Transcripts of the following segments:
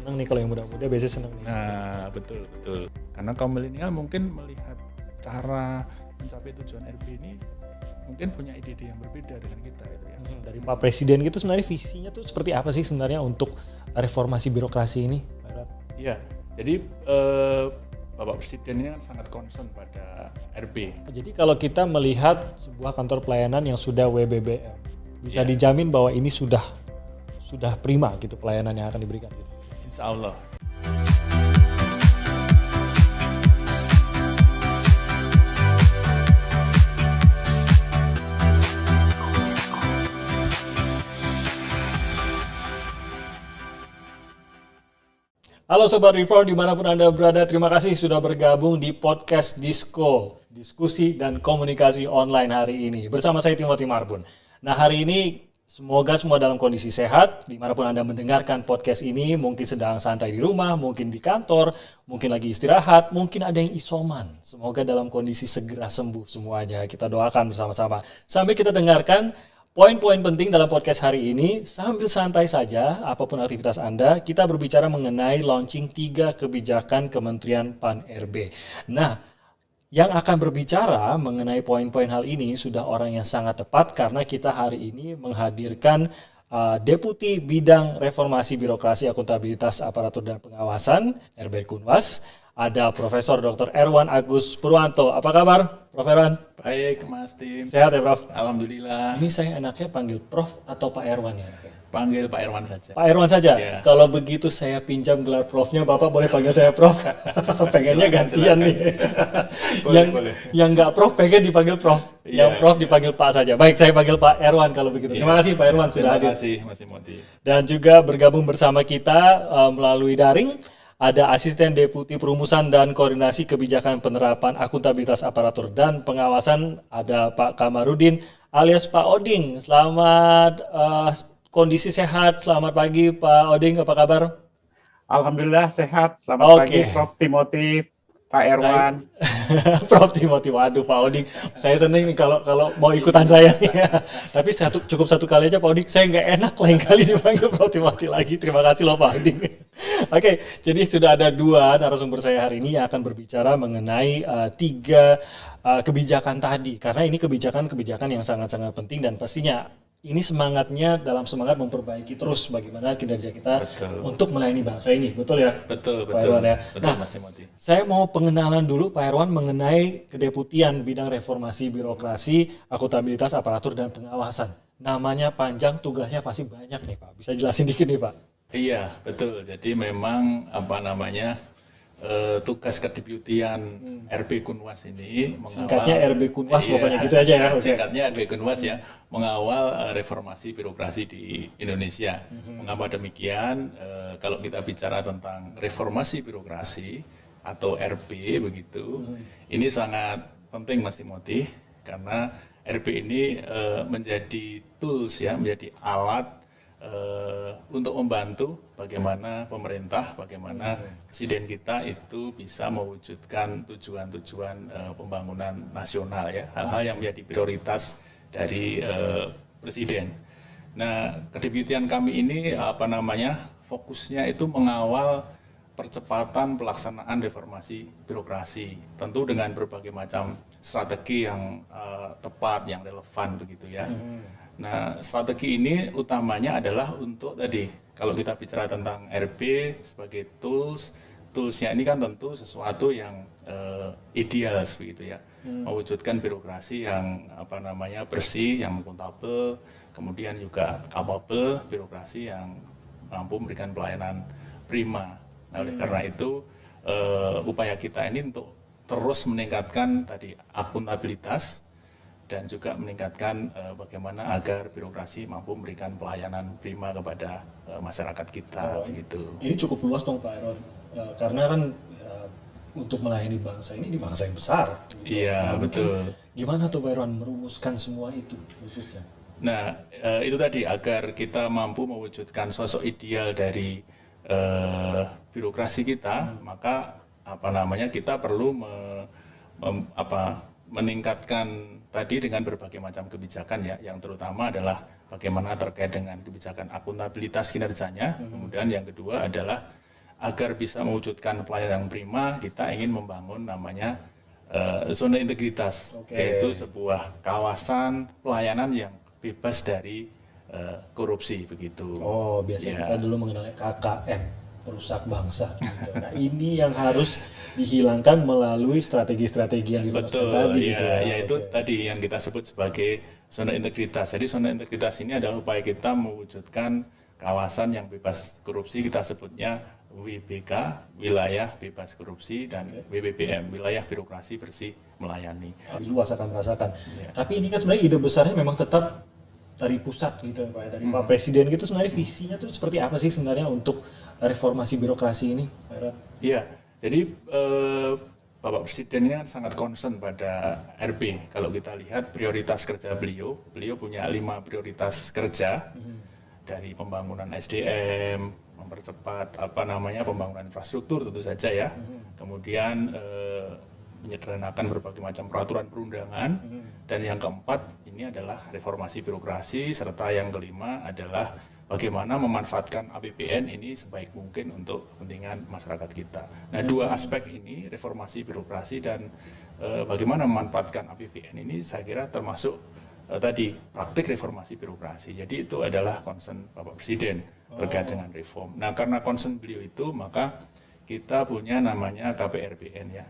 Senang nih kalau yang muda-muda biasanya senang nih. Nah, betul. Karena kaum milenial mungkin melihat cara mencapai tujuan RB ini mungkin punya ide-ide yang berbeda dengan kita gitu ya. Dari Pak Presiden gitu sebenarnya visinya tuh seperti apa sih sebenarnya untuk reformasi birokrasi ini? Iya, jadi Bapak Presiden ini kan sangat concern pada RB. Jadi kalau kita melihat sebuah kantor pelayanan yang sudah WBBM, bisa dijamin bahwa ini sudah prima gitu pelayanan yang akan diberikan gitu. Insya Allah. Halo Sobat Reform dimanapun Anda berada, terima kasih sudah bergabung di podcast Disko, diskusi dan komunikasi online hari ini. Bersama saya Timothy Marbun. Nah hari ini semoga semua dalam kondisi sehat, dimanapun Anda mendengarkan podcast ini, mungkin sedang santai di rumah, mungkin di kantor, mungkin lagi istirahat, mungkin ada yang isoman. Semoga dalam kondisi segera sembuh semuanya, kita doakan bersama-sama. Sambil kita dengarkan poin-poin penting dalam podcast hari ini, sambil santai saja, apapun aktivitas Anda, kita berbicara mengenai launching 3 kebijakan Kementerian Pan-RB. Nah, yang akan berbicara mengenai poin-poin hal ini sudah orang yang sangat tepat karena kita hari ini menghadirkan Deputi Bidang Reformasi Birokrasi Akuntabilitas Aparatur dan Pengawasan, RB Kunwas. Ada Profesor Dr. Erwan Agus Purwanto. Apa kabar, Prof. Erwan? Baik, Mas Tim. Sehat ya, Prof? Alhamdulillah. Ini saya enaknya panggil Prof atau Pak Erwan ya? Panggil Pak Erwan saja. Pak Erwan saja? Ya. Kalau begitu saya pinjam gelar Profnya, Bapak boleh panggil saya Prof. Pengennya gantian nih. Yang nggak Prof pengen dipanggil Prof. Yang Prof dipanggil Pak saja. Baik, saya panggil Pak Erwan kalau begitu. Terima kasih Pak Erwan sudah hadir. Terima kasih Mas Timothy. Dan juga bergabung bersama kita melalui daring, ada Asisten Deputi Perumusan dan Koordinasi Kebijakan Penerapan Akuntabilitas Aparatur dan Pengawasan, ada Pak Kamarudin alias Pak Oding. Selamat kondisi sehat, selamat pagi Pak Oding, apa kabar? Alhamdulillah sehat, selamat pagi Prof. Timothy, Pak Erwan. Prof. Timothy, waduh Pak Oding, saya senang nih kalau mau ikutan saya nih. Tapi cukup satu kali aja Pak Oding, saya nggak enak lain kali dipanggil Prof. Timothy lagi. Terima kasih loh Pak Oding. Oke, jadi sudah ada 2 narasumber saya hari ini yang akan berbicara mengenai 3 kebijakan tadi. Karena ini kebijakan yang sangat-sangat penting dan pastinya ini semangatnya dalam semangat memperbaiki terus bagaimana kinerja kita untuk melayani bangsa ini. Betul ya? Betul. Pak Erwan ya. Betul, Mas Timothy. Saya mau pengenalan dulu Pak Erwan mengenai Kedeputian Bidang Reformasi Birokrasi, Akuntabilitas Aparatur dan Pengawasan. Namanya panjang, tugasnya pasti banyak nih Pak. Bisa jelasin dikit nih Pak? Iya, betul. Jadi memang tugas kedeputian RB Kunwas ini singkatnya RB Kunwas pokoknya gitu aja ya. Singkatnya RB Kunwas ya, mengawal reformasi birokrasi di Indonesia. Mengapa demikian? Kalau kita bicara tentang reformasi birokrasi atau RB begitu, ini sangat penting Mas Timothy karena RB ini menjadi tools ya, menjadi alat untuk membantu bagaimana pemerintah, bagaimana presiden kita itu bisa mewujudkan tujuan-tujuan pembangunan nasional ya, hal-hal yang menjadi prioritas dari presiden. Nah, kedeputian kami ini fokusnya itu mengawal percepatan pelaksanaan reformasi birokrasi, tentu dengan berbagai macam strategi yang tepat, yang relevan begitu ya. Nah, strategi ini utamanya adalah untuk tadi, kalau kita bicara tentang RB sebagai toolsnya ini kan tentu sesuatu yang ideal begitu ya, mewujudkan birokrasi yang bersih, yang akuntabel, kemudian juga capable, birokrasi yang mampu memberikan pelayanan prima. Nah, oleh karena itu upaya kita ini untuk terus meningkatkan tadi akuntabilitas dan juga meningkatkan bagaimana agar birokrasi mampu memberikan pelayanan prima kepada masyarakat kita begitu. Ini cukup luas dong Pak Erwan, karena kan untuk melayani bangsa ini bangsa yang besar. Iya betul. Gimana tuh Pak Erwan merumuskan semua itu khususnya? Nah itu tadi agar kita mampu mewujudkan sosok ideal dari birokrasi kita, maka kita perlu meningkatkan tadi dengan berbagai macam kebijakan ya, yang terutama adalah bagaimana terkait dengan kebijakan akuntabilitas kinerjanya, kemudian yang kedua adalah agar bisa mewujudkan pelayanan yang prima, kita ingin membangun namanya zona integritas, yaitu sebuah kawasan pelayanan yang bebas dari korupsi begitu. Oh, biasanya kita dulu mengenalnya KKN, perusak bangsa. Gitu. Nah, ini yang harus dihilangkan melalui strategi-strategi yang dilakukan tadi. Betul, yaitu tadi yang kita sebut sebagai zona integritas. Jadi zona integritas ini adalah upaya kita mewujudkan kawasan yang bebas korupsi, kita sebutnya WBK, wilayah bebas korupsi, dan WBBM, wilayah birokrasi bersih melayani. Luas akan merasakan. Tapi ini kan sebenarnya ide besarnya memang tetap dari pusat gitu Pak, dari Pak Presiden gitu. Sebenarnya visinya tuh seperti apa sih sebenarnya untuk reformasi birokrasi ini, Pak Irwan? Iya, jadi Bapak Presiden ini kan sangat concern pada RP. Kalau kita lihat prioritas kerja beliau punya 5 prioritas kerja, dari pembangunan SDM, mempercepat pembangunan infrastruktur tentu saja ya, kemudian menyederhanakan berbagai macam peraturan perundangan, dan yang keempat ini adalah reformasi birokrasi, serta yang kelima adalah bagaimana memanfaatkan APBN ini sebaik mungkin untuk kepentingan masyarakat kita. Nah, 2 aspek ini, reformasi birokrasi dan bagaimana memanfaatkan APBN ini, saya kira termasuk tadi praktik reformasi birokrasi. Jadi itu adalah concern Bapak Presiden terkait dengan reform. Nah, karena concern beliau itu, maka kita punya namanya KPRBN ya,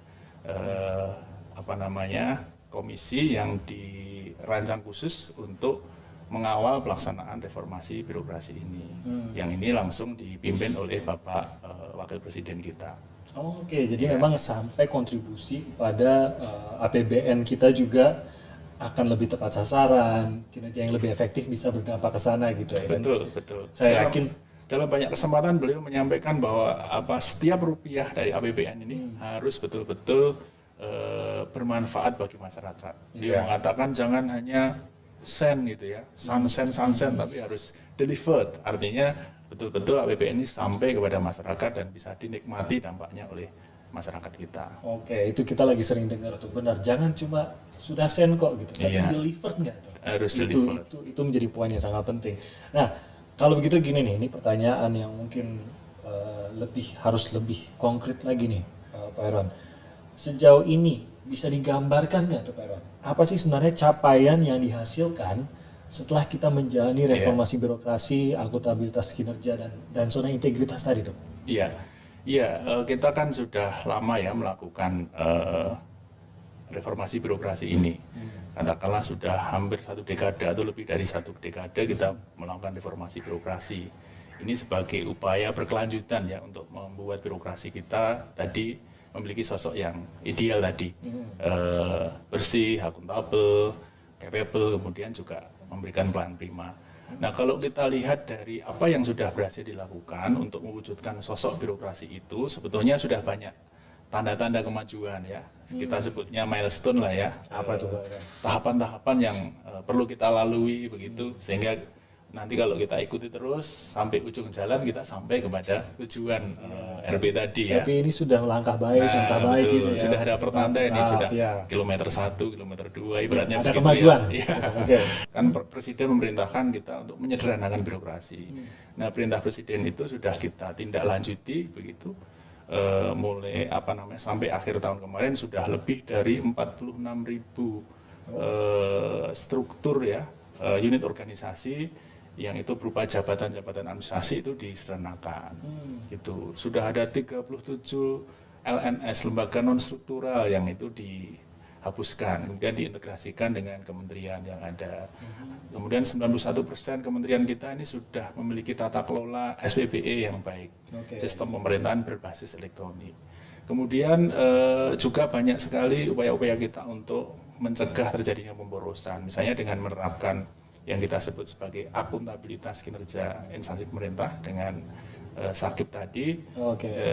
komisi yang dirancang khusus untuk mengawal pelaksanaan reformasi birokrasi ini. Yang ini langsung dipimpin oleh Bapak Wakil Presiden kita. Oke, jadi memang sampai kontribusi pada APBN kita juga akan lebih tepat sasaran, kinerja yang lebih efektif bisa berdampak ke sana gitu ya. Betul. Saya yakin dalam banyak kesempatan beliau menyampaikan bahwa setiap rupiah dari APBN ini harus betul-betul bermanfaat bagi masyarakat. Beliau mengatakan jangan hanya sen gitu ya, sansen, tapi harus delivered. Artinya betul-betul APBN ini sampai kepada masyarakat dan bisa dinikmati dampaknya oleh masyarakat kita. Oke, itu kita lagi sering dengar tuh, benar. Jangan cuma sudah sen kok gitu, tapi delivered nggak tuh? Harus delivered. Itu menjadi poin yang sangat penting. Nah, kalau begitu gini nih, ini pertanyaan yang mungkin harus lebih konkret lagi nih, Pak Irwan. Sejauh ini bisa digambarkan nggak tuh Pak Irwan? Apa sih sebenarnya capaian yang dihasilkan setelah kita menjalani reformasi birokrasi, akuntabilitas kinerja dan zona integritas tadi tuh? Iya, kita kan sudah lama ya melakukan reformasi birokrasi ini. Katakanlah sudah hampir 1 dekade atau lebih dari 1 dekade kita melakukan reformasi birokrasi. Ini sebagai upaya berkelanjutan ya untuk membuat birokrasi kita tadi memiliki sosok yang ideal tadi, bersih, akuntabel, capable, kemudian juga memberikan pelayanan prima. Nah, kalau kita lihat dari apa yang sudah berhasil dilakukan untuk mewujudkan sosok birokrasi itu, sebetulnya sudah banyak tanda-tanda kemajuan ya. Kita sebutnya milestone lah ya. Apa itu? Tahapan-tahapan yang perlu kita lalui begitu, sehingga nanti kalau kita ikuti terus sampai ujung jalan kita sampai kepada tujuan RB tadi ya. Tapi ini sudah langkah baik, contoh baik gitu ya. Sudah ada pertanda ini, sudah kilometer 1, kilometer 2, ibaratnya ada begitu kemajuan. Ya. Kan Presiden memerintahkan kita untuk menyederhanakan birokrasi. Nah, perintah Presiden itu sudah kita tindak lanjuti begitu. Mulai sampai akhir tahun kemarin sudah lebih dari 46.000 struktur ya, unit organisasi yang itu berupa jabatan-jabatan administrasi itu disederhanakan. Gitu. Sudah ada 37 LNS, lembaga non struktural, yang itu dihapuskan, kemudian diintegrasikan dengan kementerian yang ada. Kemudian 91% kementerian kita ini sudah memiliki tata kelola SPBE yang baik, sistem pemerintahan berbasis elektronik. Kemudian juga banyak sekali upaya-upaya kita untuk mencegah terjadinya pemborosan, misalnya dengan menerapkan yang kita sebut sebagai akuntabilitas kinerja instansi pemerintah dengan SAKIP tadi.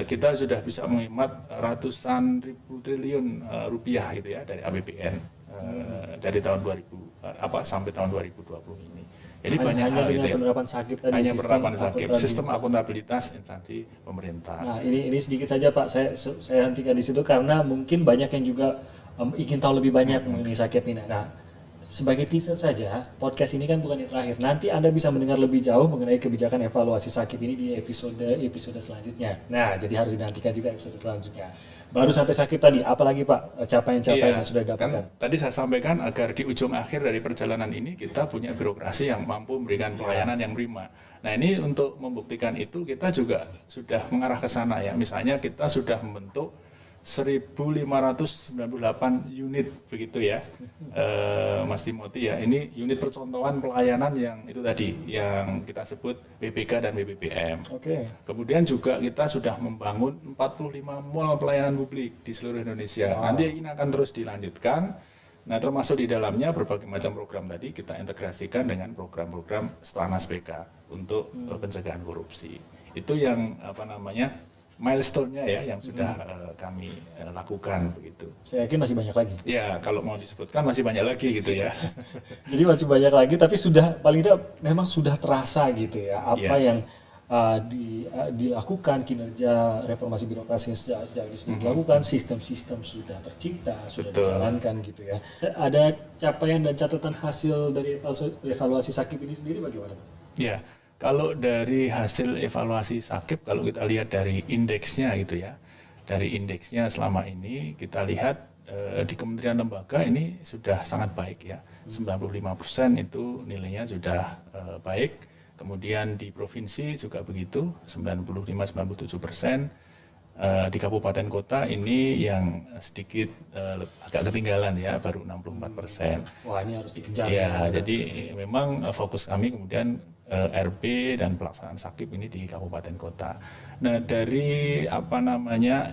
Kita sudah bisa menghemat ratusan ribu triliun rupiah gitu ya dari APBN dari tahun 2000 sampai tahun 2020 ini. Jadi banyak hal itu ya. Penerapan SAKIP tadi, hanya penerapan SAKIP, sistem akuntabilitas instansi pemerintah. Nah, ini sedikit saja Pak, saya hentikan di situ karena mungkin banyak yang juga ingin tahu lebih banyak mengenai SAKIP ini. Nah, sebagai teaser saja, podcast ini kan bukan yang terakhir. Nanti Anda bisa mendengar lebih jauh mengenai kebijakan evaluasi Sakip ini di episode selanjutnya. Nah, jadi harus dinantikan juga episode selanjutnya. Baru sampai Sakip tadi, apalagi Pak capaian-capaian yang sudah didapatkan? Kan, tadi saya sampaikan agar di ujung akhir dari perjalanan ini kita punya birokrasi yang mampu memberikan pelayanan yang prima. Nah, ini untuk membuktikan itu kita juga sudah mengarah ke sana ya. Misalnya kita sudah membentuk 1.598 unit begitu ya, Mas Timothy ya. Ini unit percontohan pelayanan yang itu tadi yang kita sebut BPK dan BPPM. Oke. Kemudian juga kita sudah membangun 45 mall pelayanan publik di seluruh Indonesia. Nanti ini akan terus dilanjutkan. Nah, termasuk di dalamnya berbagai macam program tadi kita integrasikan dengan program-program Stranas PK untuk pencegahan korupsi. Itu yang milestone-nya ya yang sudah kami lakukan begitu. Saya yakin masih banyak lagi. Ya, kalau mau disebutkan masih banyak lagi gitu ya. Jadi masih banyak lagi, tapi sudah paling tidak memang sudah terasa gitu ya apa yang dilakukan, kinerja reformasi birokrasi yang sejak ini sudah dilakukan, sistem-sistem sudah tercipta, sudah dijalankan gitu ya. Ada capaian dan catatan hasil dari evaluasi Sakip ini sendiri bagaimana? Ya. Kalau dari hasil evaluasi Sakip, kalau kita lihat dari indeksnya gitu ya, dari indeksnya selama ini kita lihat di kementerian lembaga ini sudah sangat baik ya, 95% itu nilainya sudah baik. Kemudian di provinsi juga begitu, 95-97%. Di kabupaten kota ini yang sedikit agak ketinggalan ya, baru 64%. Wah, ini harus dikejar. Ya, jadi memang fokus kami kemudian RB dan pelaksanaan Sakip ini di kabupaten kota. Nah, dari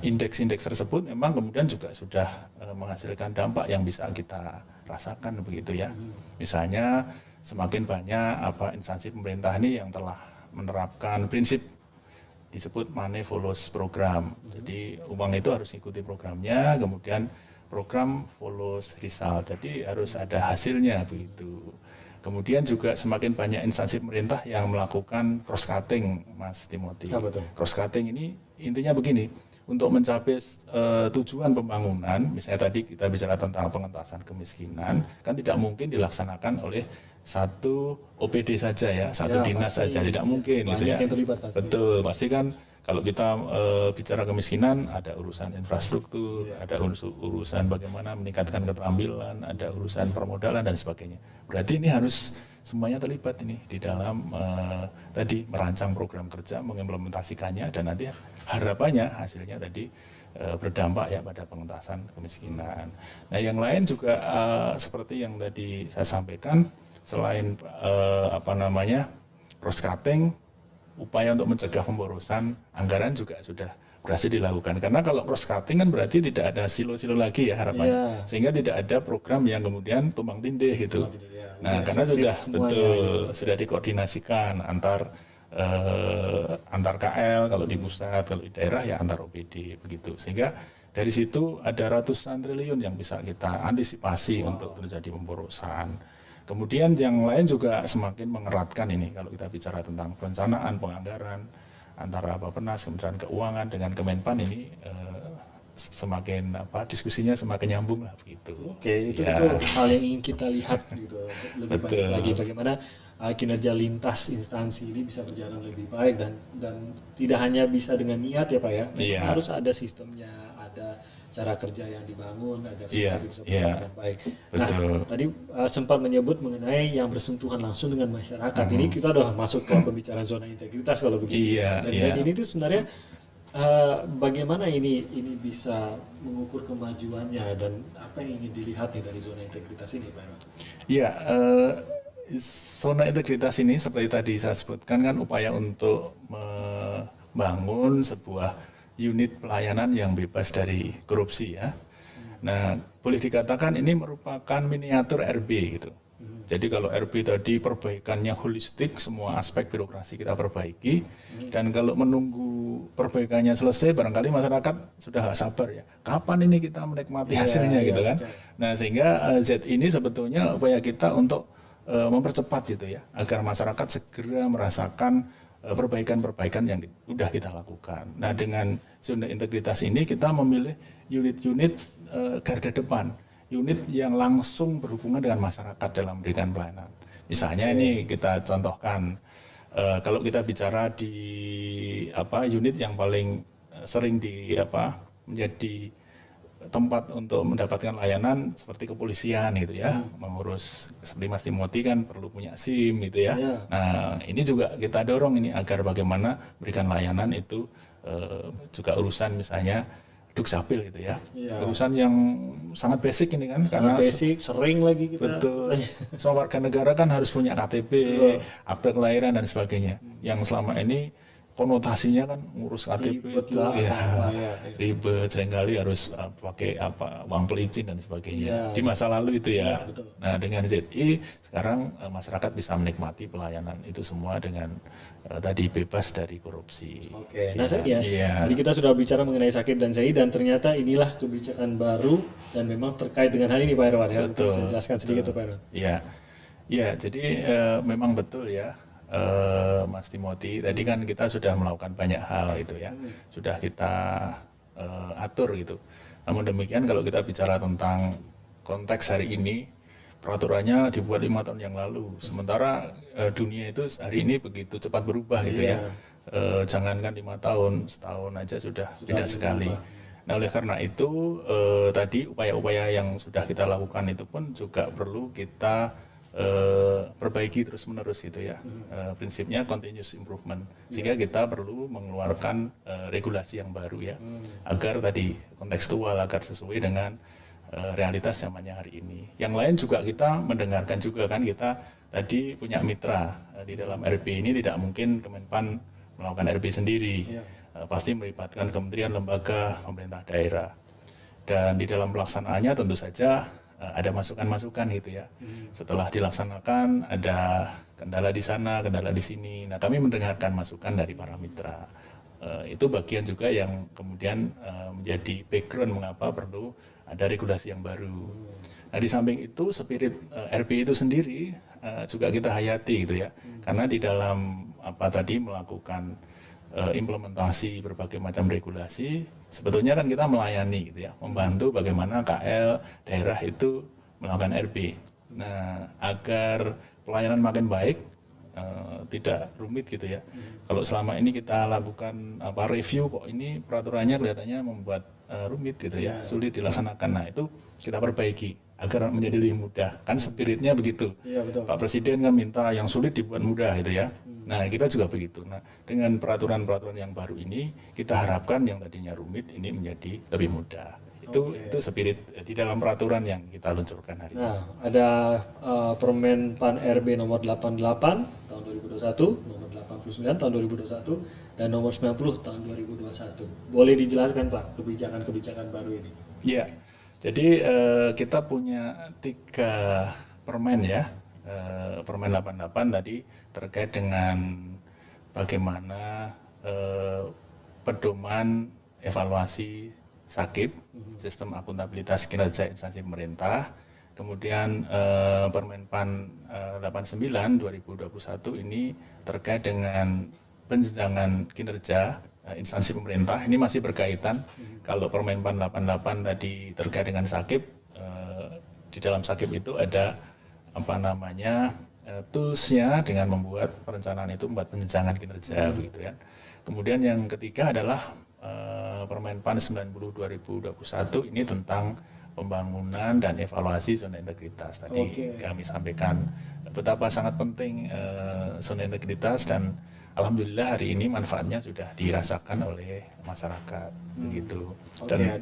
indeks-indeks tersebut memang kemudian juga sudah menghasilkan dampak yang bisa kita rasakan begitu ya. Misalnya semakin banyak instansi pemerintah ini yang telah menerapkan prinsip disebut money follows program. Jadi uang itu harus ikuti programnya, kemudian program follows result. Jadi harus ada hasilnya begitu. Kemudian juga semakin banyak instansi pemerintah yang melakukan cross cutting, Mas Timothy. Cross cutting ini intinya begini, untuk mencapai tujuan pembangunan, misalnya tadi kita bicara tentang pengentasan kemiskinan, kan tidak mungkin dilaksanakan oleh satu OPD saja ya, satu dinas saja, tidak mungkin gitu ya. Betul, pasti kan kalau kita bicara kemiskinan, ada urusan infrastruktur, ada urusan bagaimana meningkatkan keterampilan, ada urusan permodalan dan sebagainya. Berarti ini harus semuanya terlibat ini di dalam tadi merancang program kerja, mengimplementasikannya, dan nanti harapannya hasilnya tadi berdampak ya pada pengentasan kemiskinan. Nah, yang lain juga seperti yang tadi saya sampaikan, selain cross cutting, upaya untuk mencegah pemborosan anggaran juga sudah berhasil dilakukan. Karena kalau cross cutting kan berarti tidak ada silo-silo lagi ya harapannya. Sehingga tidak ada program yang kemudian tumbang tindih gitu. Nah, karena sudah dikoordinasikan antar KL kalau di pusat, kalau di daerah ya antar OPD begitu. Sehingga dari situ ada ratusan triliun yang bisa kita antisipasi untuk terjadi pemborosan. Kemudian yang lain juga semakin mengeratkan ini kalau kita bicara tentang perencanaan, penganggaran antara Bappenas, Kementerian Keuangan dengan Kemenpan ini semakin diskusinya semakin nyambung lah begitu. Oke, itu hal yang ingin kita lihat gitu. Lebih banyak lagi bagaimana kinerja lintas instansi ini bisa berjalan lebih baik dan tidak hanya bisa dengan niat ya Pak ya. Harus ada sistemnya, ada cara kerja yang dibangun agar supaya bisa berjalan dengan baik. Betul. Nah, tadi sempat menyebut mengenai yang bersentuhan langsung dengan masyarakat. Ini kita udah masuk ke pembicaraan zona integritas kalau begitu. Dan ini tuh sebenarnya bagaimana ini bisa mengukur kemajuannya dan apa yang ingin dilihat nih dari zona integritas ini, Pak? Iya, zona integritas ini seperti tadi saya sebutkan kan upaya untuk membangun sebuah unit pelayanan yang bebas dari korupsi ya. Nah, boleh dikatakan ini merupakan miniatur RB gitu. Jadi kalau RB tadi perbaikannya holistik, semua aspek birokrasi kita perbaiki, dan kalau menunggu perbaikannya selesai, barangkali masyarakat sudah gak sabar ya. Kapan ini kita menikmati hasilnya gitu kan? Nah, sehingga Z ini sebetulnya upaya kita untuk mempercepat gitu ya, agar masyarakat segera merasakan perbaikan-perbaikan yang sudah kita lakukan. Nah, dengan zona integritas ini kita memilih unit-unit garda depan, unit yang langsung berhubungan dengan masyarakat dalam memberikan pelayanan. Misalnya ini kita contohkan, kalau kita bicara di unit yang paling sering menjadi tempat untuk mendapatkan layanan seperti kepolisian gitu ya, mengurus seperti Mas Timothy kan perlu punya SIM gitu ya. Nah ini juga kita dorong ini agar bagaimana berikan layanan itu juga urusan misalnya dukcapil gitu ya, urusan yang sangat basic ini kan, karena basic sering lagi kita. Betul. Semua warga negara kan harus punya KTP, akte kelahiran dan sebagainya. Yang selama ini konotasinya kan ngurus KTP itu ribet, seringkali harus pakai uang pelicin dan sebagainya. Di masa lalu itu ya. Nah dengan ZI sekarang masyarakat bisa menikmati pelayanan itu semua dengan tadi bebas dari korupsi. Oke. Nah jadi kita sudah bicara mengenai sakit dan ZI, dan ternyata inilah kebijakan baru dan memang terkait dengan hal ini Pak Irwan ya. Betul. Bisa jelaskan sedikit Pak Irwan. Iya. Jadi memang betul ya. Mas Timothy, tadi kan kita sudah melakukan banyak hal itu ya, sudah kita atur gitu. Namun demikian kalau kita bicara tentang konteks hari ini, peraturannya dibuat 5 tahun yang lalu. Sementara dunia itu hari ini begitu cepat berubah gitu ya. Jangankan 5 tahun, setahun aja sudah beda sekali. Nah oleh karena itu tadi upaya-upaya yang sudah kita lakukan itu pun juga perlu kita perbaiki terus-menerus gitu ya. Prinsipnya continuous improvement, sehingga kita perlu mengeluarkan regulasi yang baru ya, agar tadi kontekstual, agar sesuai dengan realitas zamannya hari ini. Yang lain juga kita mendengarkan juga kan, kita tadi punya mitra di dalam RP ini, tidak mungkin Kemenpan melakukan RP sendiri, pasti melibatkan kementerian, lembaga, pemerintah daerah, dan di dalam pelaksanaannya tentu saja ada masukan-masukan gitu ya. Setelah dilaksanakan ada kendala di sana, kendala di sini. Nah kami mendengarkan masukan dari para mitra. Itu bagian juga yang kemudian menjadi background mengapa perlu ada regulasi yang baru. Nah di samping itu spirit RP itu sendiri juga kita hayati gitu ya. Karena di dalam tadi melakukan implementasi berbagai macam regulasi, sebetulnya kan kita melayani gitu ya, membantu bagaimana KL daerah itu melakukan RP. Nah, agar pelayanan makin baik, tidak rumit gitu ya. Kalau selama ini kita lakukan review, kok ini peraturannya kelihatannya membuat rumit gitu ya, sulit dilaksanakan. Nah, itu kita perbaiki agar menjadi lebih mudah. Kan spiritnya begitu. Pak Presiden kan minta yang sulit dibuat mudah gitu ya. Nah kita juga begitu. Nah dengan peraturan-peraturan yang baru ini, kita harapkan yang tadinya rumit ini menjadi lebih mudah. Itu spirit di dalam peraturan yang kita luncurkan hari ini. Nah ada Permen Pan RB nomor 88 tahun 2021, nomor 89 tahun 2021, dan nomor 90 tahun 2021. Boleh dijelaskan Pak kebijakan-kebijakan baru ini? Iya. Jadi kita punya 3 permen ya. Permen 88 tadi terkait dengan bagaimana pedoman evaluasi SAKIP, sistem akuntabilitas kinerja instansi pemerintah. Kemudian Permen Pan 89 2021 ini terkait dengan penjenjangan kinerja instansi pemerintah. Ini masih berkaitan. Kalau Permen Pan 88 tadi terkait dengan SAKIP, di dalam SAKIP itu ada toolsnya dengan membuat perencanaan itu, membuat penjenjangan kinerja begitu ya. Kemudian yang ketiga adalah Permen Pan 90 2021 ini tentang pembangunan dan evaluasi zona integritas. Tadi kami sampaikan betapa sangat penting zona integritas, dan alhamdulillah hari ini manfaatnya sudah dirasakan oleh masyarakat begitu. Dan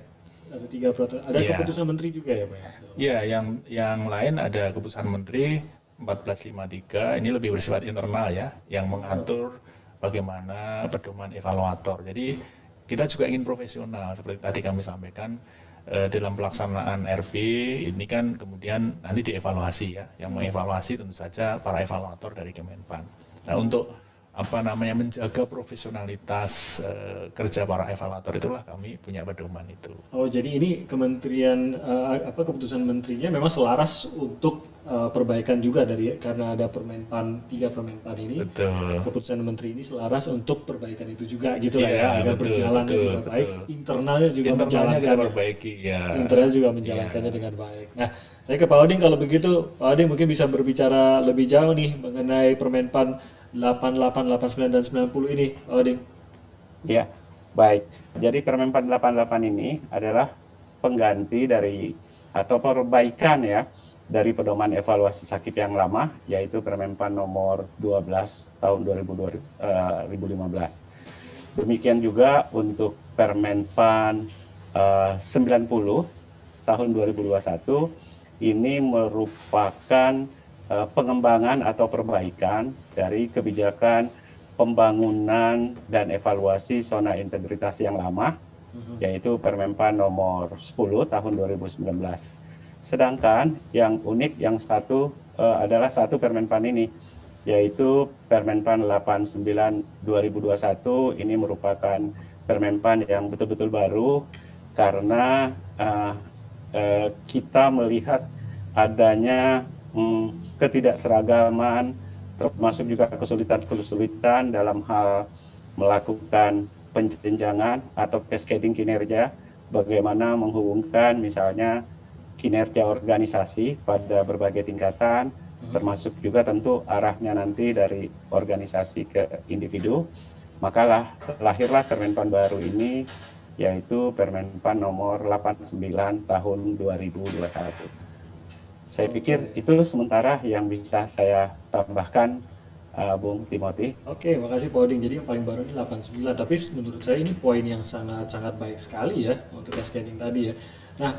ada 3 peraturan. Ada keputusan menteri juga ya Pak? Ya, yang lain ada keputusan menteri 1453, ini lebih bersifat internal ya, yang mengatur bagaimana pedoman evaluator. Jadi kita juga ingin profesional, seperti tadi kami sampaikan dalam pelaksanaan RP ini kan kemudian nanti dievaluasi ya, yang mengevaluasi tentu saja para evaluator dari Kemenpan. Nah untuk menjaga profesionalitas kerja para evaluator, itulah kami punya pedoman itu. Oh jadi ini kementerian keputusan menterinya memang selaras untuk perbaikan juga karena ada tiga Permenpan ini. Betul. Keputusan Menteri ini selaras untuk perbaikan itu juga gitu lah Iya, ya, agar betul, berjalan betul, dengan baik, betul. internalnya juga Internalnya menjalankan. perbaiki ya. Internalnya juga menjalankannya dengan baik. Nah, saya ke Pak Oding kalau begitu, Pak Oding mungkin bisa berbicara lebih jauh nih mengenai Permenpan 88, 89 dan 90 ini, Pak Oding. Ya, baik. Jadi Permenpan 88 ini adalah pengganti atau perbaikan ya dari pedoman evaluasi sakit yang lama, yaitu Permenpan nomor 12 tahun 2015. Demikian juga untuk Permenpan 90 tahun 2021 ini merupakan pengembangan atau perbaikan dari kebijakan pembangunan dan evaluasi zona integritas yang lama, yaitu Permenpan nomor 10 tahun 2019. Sedangkan yang unik yang adalah satu Permenpan ini, yaitu Permenpan 89 2021. Ini merupakan Permenpan yang betul-betul baru karena kita melihat adanya ketidakseragaman, termasuk juga kesulitan-kesulitan dalam hal melakukan penjenjangan atau cascading kinerja, bagaimana menghubungkan misalnya kinerja organisasi pada berbagai tingkatan, termasuk juga tentu arahnya nanti dari organisasi ke individu. Maka lahirlah Permenpan baru ini, yaitu Permenpan nomor 89 tahun 2021. Saya pikir itu sementara yang bisa saya tambahkan, Bung Timothy. Oke, makasih Pak Oding. Jadi yang paling baru ini 89, tapi menurut saya ini poin yang sangat baik sekali ya untuk cascading tadi ya. Nah,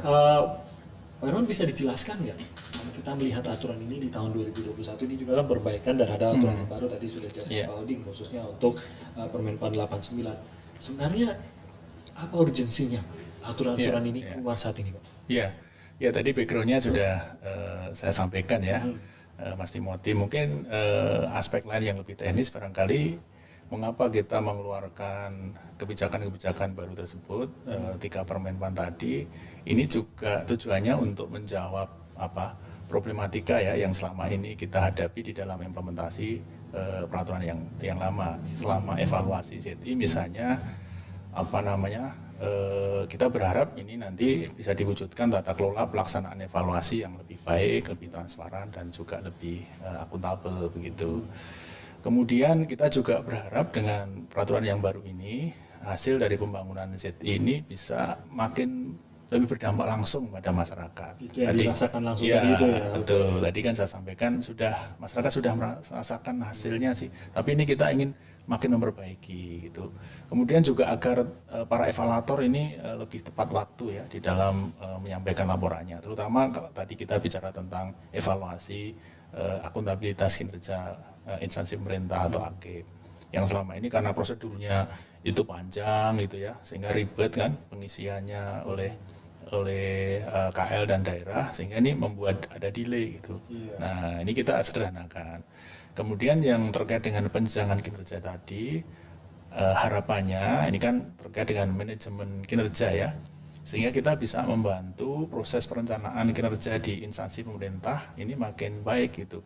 Pak Herman bisa dijelaskan nggak? Kalau kita melihat aturan ini di tahun 2021 ini juga kan perbaikan dan ada aturan yang baru tadi sudah dijelaskan Pak Oding, khususnya untuk Permenpan 89. Sebenarnya apa urgensinya aturan-aturan ini keluar saat ini, Pak? Ya tadi background-nya sudah saya sampaikan ya, Mas Timothy. Mungkin aspek lain yang lebih teknis barangkali mengapa kita mengeluarkan kebijakan-kebijakan baru tersebut, 3 Permenpan tadi, ini juga tujuannya untuk menjawab problematika ya yang selama ini kita hadapi di dalam implementasi peraturan yang lama. Selama evaluasi ZI misalnya kita berharap ini nanti bisa diwujudkan tata kelola pelaksanaan evaluasi yang lebih baik, lebih transparan dan juga lebih akuntabel begitu. Kemudian kita juga berharap dengan peraturan yang baru ini, hasil dari pembangunan ZI ini bisa makin lebih berdampak langsung pada masyarakat. Itu yang dirasakan langsung ya, tadi itu ya. Betul. Tadi kan saya sampaikan masyarakat sudah merasakan hasilnya sih. Tapi ini kita ingin makin memperbaiki gitu. Kemudian juga agar para evaluator ini lebih tepat waktu ya di dalam menyampaikan laporannya. Terutama kalau tadi kita bicara tentang evaluasi akuntabilitas kinerja instansi pemerintah atau AKIP. Yang selama ini karena prosedurnya itu panjang gitu ya, sehingga ribet kan pengisiannya oleh KL dan daerah, sehingga ini membuat ada delay gitu. Nah, ini kita sederhanakan. Kemudian yang terkait dengan penjenjangan kinerja tadi, harapannya ini kan terkait dengan manajemen kinerja ya, sehingga kita bisa membantu proses perencanaan kinerja di instansi pemerintah ini makin baik gitu,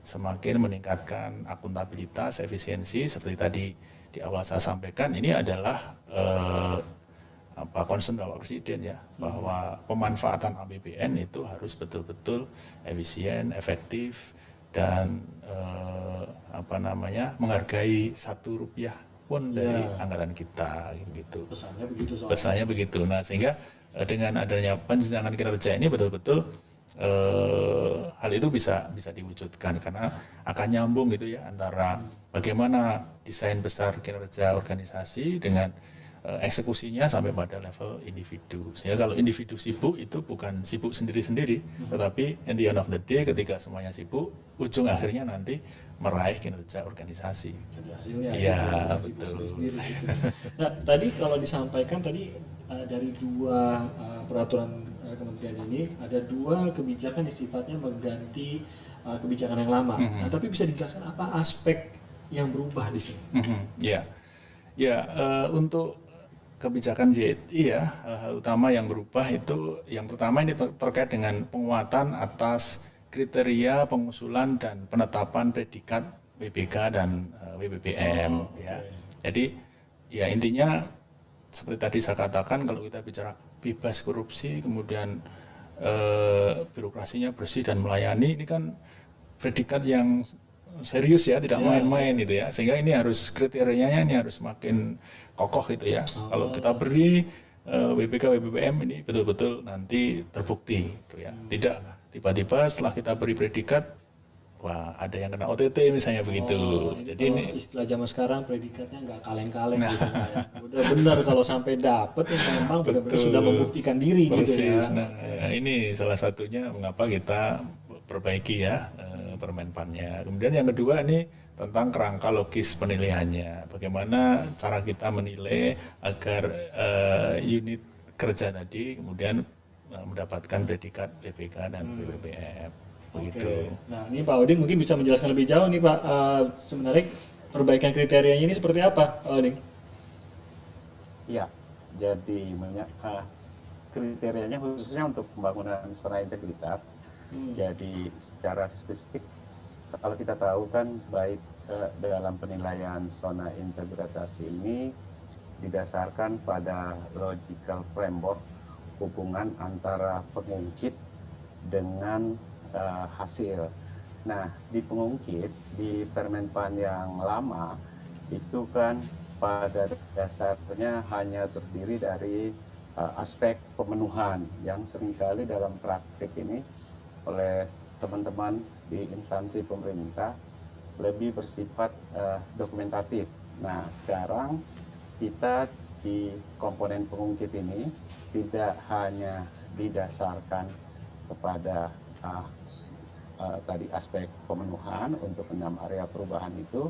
semakin meningkatkan akuntabilitas, efisiensi. Seperti tadi di awal saya sampaikan, ini adalah concern Bapak Presiden ya, bahwa pemanfaatan APBN itu harus betul-betul efisien, efektif, dan menghargai Rp1 pun dari anggaran kita gitu. Pesannya begitu. Nah, sehingga dengan adanya penjenjangan kinerja ini betul-betul hal itu bisa diwujudkan, karena akan nyambung gitu ya antara bagaimana desain besar kinerja organisasi dengan eksekusinya sampai pada level individu. Sehingga kalau individu sibuk itu bukan sibuk sendiri-sendiri, tetapi at the end of the day ketika semuanya sibuk, ujung akhirnya nanti meraih kinerja organisasi. Jadi hasilnya ya betul. Nah, tadi kalau disampaikan tadi dari 2 peraturan kementerian ini ada 2 kebijakan yang sifatnya mengganti kebijakan yang lama. Nah, tapi bisa dijelaskan apa aspek yang berubah di sini? Untuk kebijakan ZI ya, hal utama yang berubah itu yang pertama ini terkait dengan penguatan atas kriteria pengusulan dan penetapan predikat WBK dan WBBM ya. Jadi ya intinya seperti tadi saya katakan, kalau kita bicara bebas korupsi, kemudian birokrasinya bersih dan melayani, ini kan predikat yang serius ya, tidak main-main itu ya. Sehingga ini harus kriterianya ini harus makin kokoh itu ya. Kalau kita beri WBK WBBM ini betul-betul nanti terbukti itu ya. Tidak tiba-tiba setelah kita beri predikat, wah ada yang kena OTT misalnya begitu. Jadi ini istilah zaman sekarang predikatnya nggak kaleng-kaleng gitu ya. Udah benar kalau sampai dapet yang memang benar-benar sudah membuktikan diri gitu ya. Nah, ini salah satunya mengapa kita perbaiki ya permenpannya. Kemudian yang kedua ini tentang kerangka logis penilaiannya. Bagaimana cara kita menilai agar unit kerja tadi kemudian mendapatkan predikat BPK dan BBBM. Begitu. Nah ini Pak Oding mungkin bisa menjelaskan lebih jauh nih Pak, sebenarnya perbaikan kriterianya ini seperti apa Pak Oding? Ya, jadi banyak kriterianya khususnya untuk pembangunan zona integritas. Jadi secara spesifik, kalau kita tahu kan baik dalam penilaian zona integritas ini didasarkan pada logical framework hubungan antara pengungkit dengan hasil. Nah, di pengungkit, di Permenpan yang lama, itu kan pada dasarnya hanya terdiri dari aspek pemenuhan yang seringkali dalam praktik ini oleh teman-teman di instansi pemerintah lebih bersifat dokumentatif. Nah, sekarang kita di komponen pengungkit ini tidak hanya didasarkan kepada tadi aspek pemenuhan untuk 6 area perubahan itu,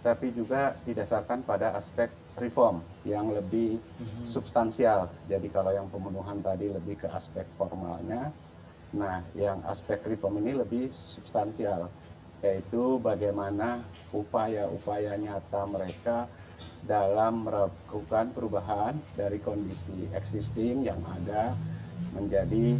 tapi juga didasarkan pada aspek reform yang lebih substansial. Jadi kalau yang pemenuhan tadi lebih ke aspek formalnya, nah yang aspek reform ini lebih substansial, yaitu bagaimana upaya-upaya nyata mereka dalam melakukan perubahan dari kondisi existing yang ada menjadi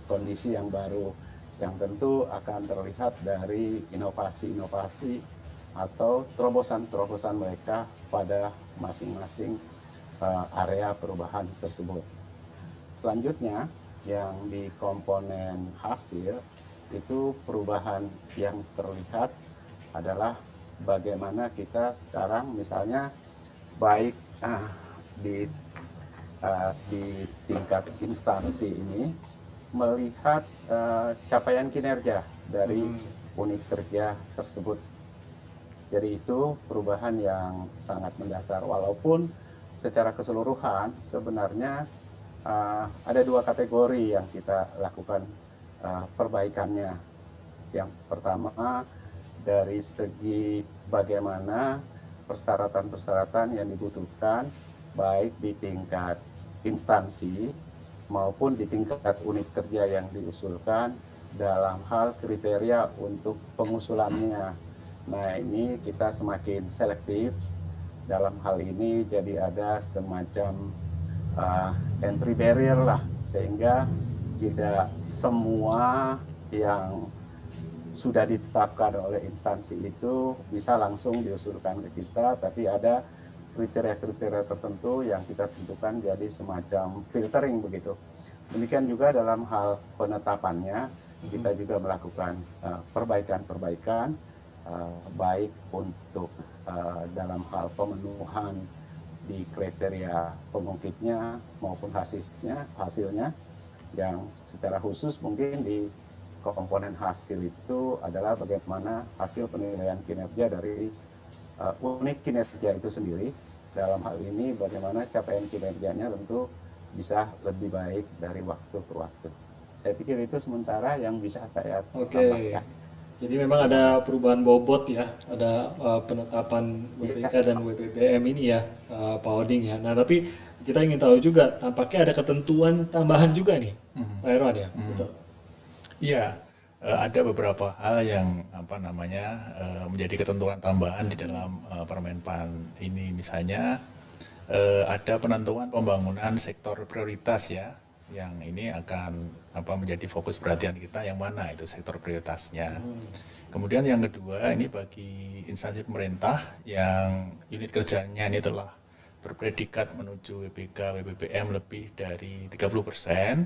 kondisi yang baru, yang tentu akan terlihat dari inovasi-inovasi atau terobosan-terobosan mereka pada masing-masing area perubahan tersebut. Selanjutnya, yang di komponen hasil itu perubahan yang terlihat adalah bagaimana kita sekarang misalnya baik di tingkat instansi ini melihat capaian kinerja dari unit kerja tersebut. Jadi itu perubahan yang sangat mendasar, walaupun secara keseluruhan sebenarnya ada 2 kategori yang kita lakukan perbaikannya. Yang pertama dari segi bagaimana persyaratan-persyaratan yang dibutuhkan baik di tingkat instansi maupun di tingkat unit kerja yang diusulkan dalam hal kriteria untuk pengusulannya. Nah, ini kita semakin selektif dalam hal ini, jadi ada semacam entry barrier lah, sehingga tidak semua yang sudah ditetapkan oleh instansi itu bisa langsung diusulkan ke kita, tapi ada kriteria-kriteria tertentu yang kita tentukan jadi semacam filtering begitu. Demikian juga dalam hal penetapannya, kita juga melakukan perbaikan-perbaikan baik untuk dalam hal pemenuhan di kriteria pengungkitnya maupun hasilnya yang secara khusus mungkin di komponen hasil itu adalah bagaimana hasil penilaian kinerja dari unit kinerja itu sendiri. Dalam hal ini bagaimana capaian kinerjanya tentu bisa lebih baik dari waktu ke waktu. Saya pikir itu sementara yang bisa saya tambahkan. Jadi memang ada perubahan bobot ya, ada penetapan WBK dan WBBM ini ya, Pak Oding ya. Nah tapi kita ingin tahu juga, tampaknya ada ketentuan tambahan juga nih, Pak Irwan ya. Betul. Iya, ada beberapa hal yang menjadi ketentuan tambahan di dalam Permenpan ini. Misalnya ada penentuan pembangunan sektor prioritas ya. yang ini akan menjadi fokus perhatian kita, yang mana itu sektor prioritasnya. Kemudian yang kedua, ini bagi instansi pemerintah yang unit kerjanya ini telah berpredikat menuju WBK, WBBM lebih dari 30%,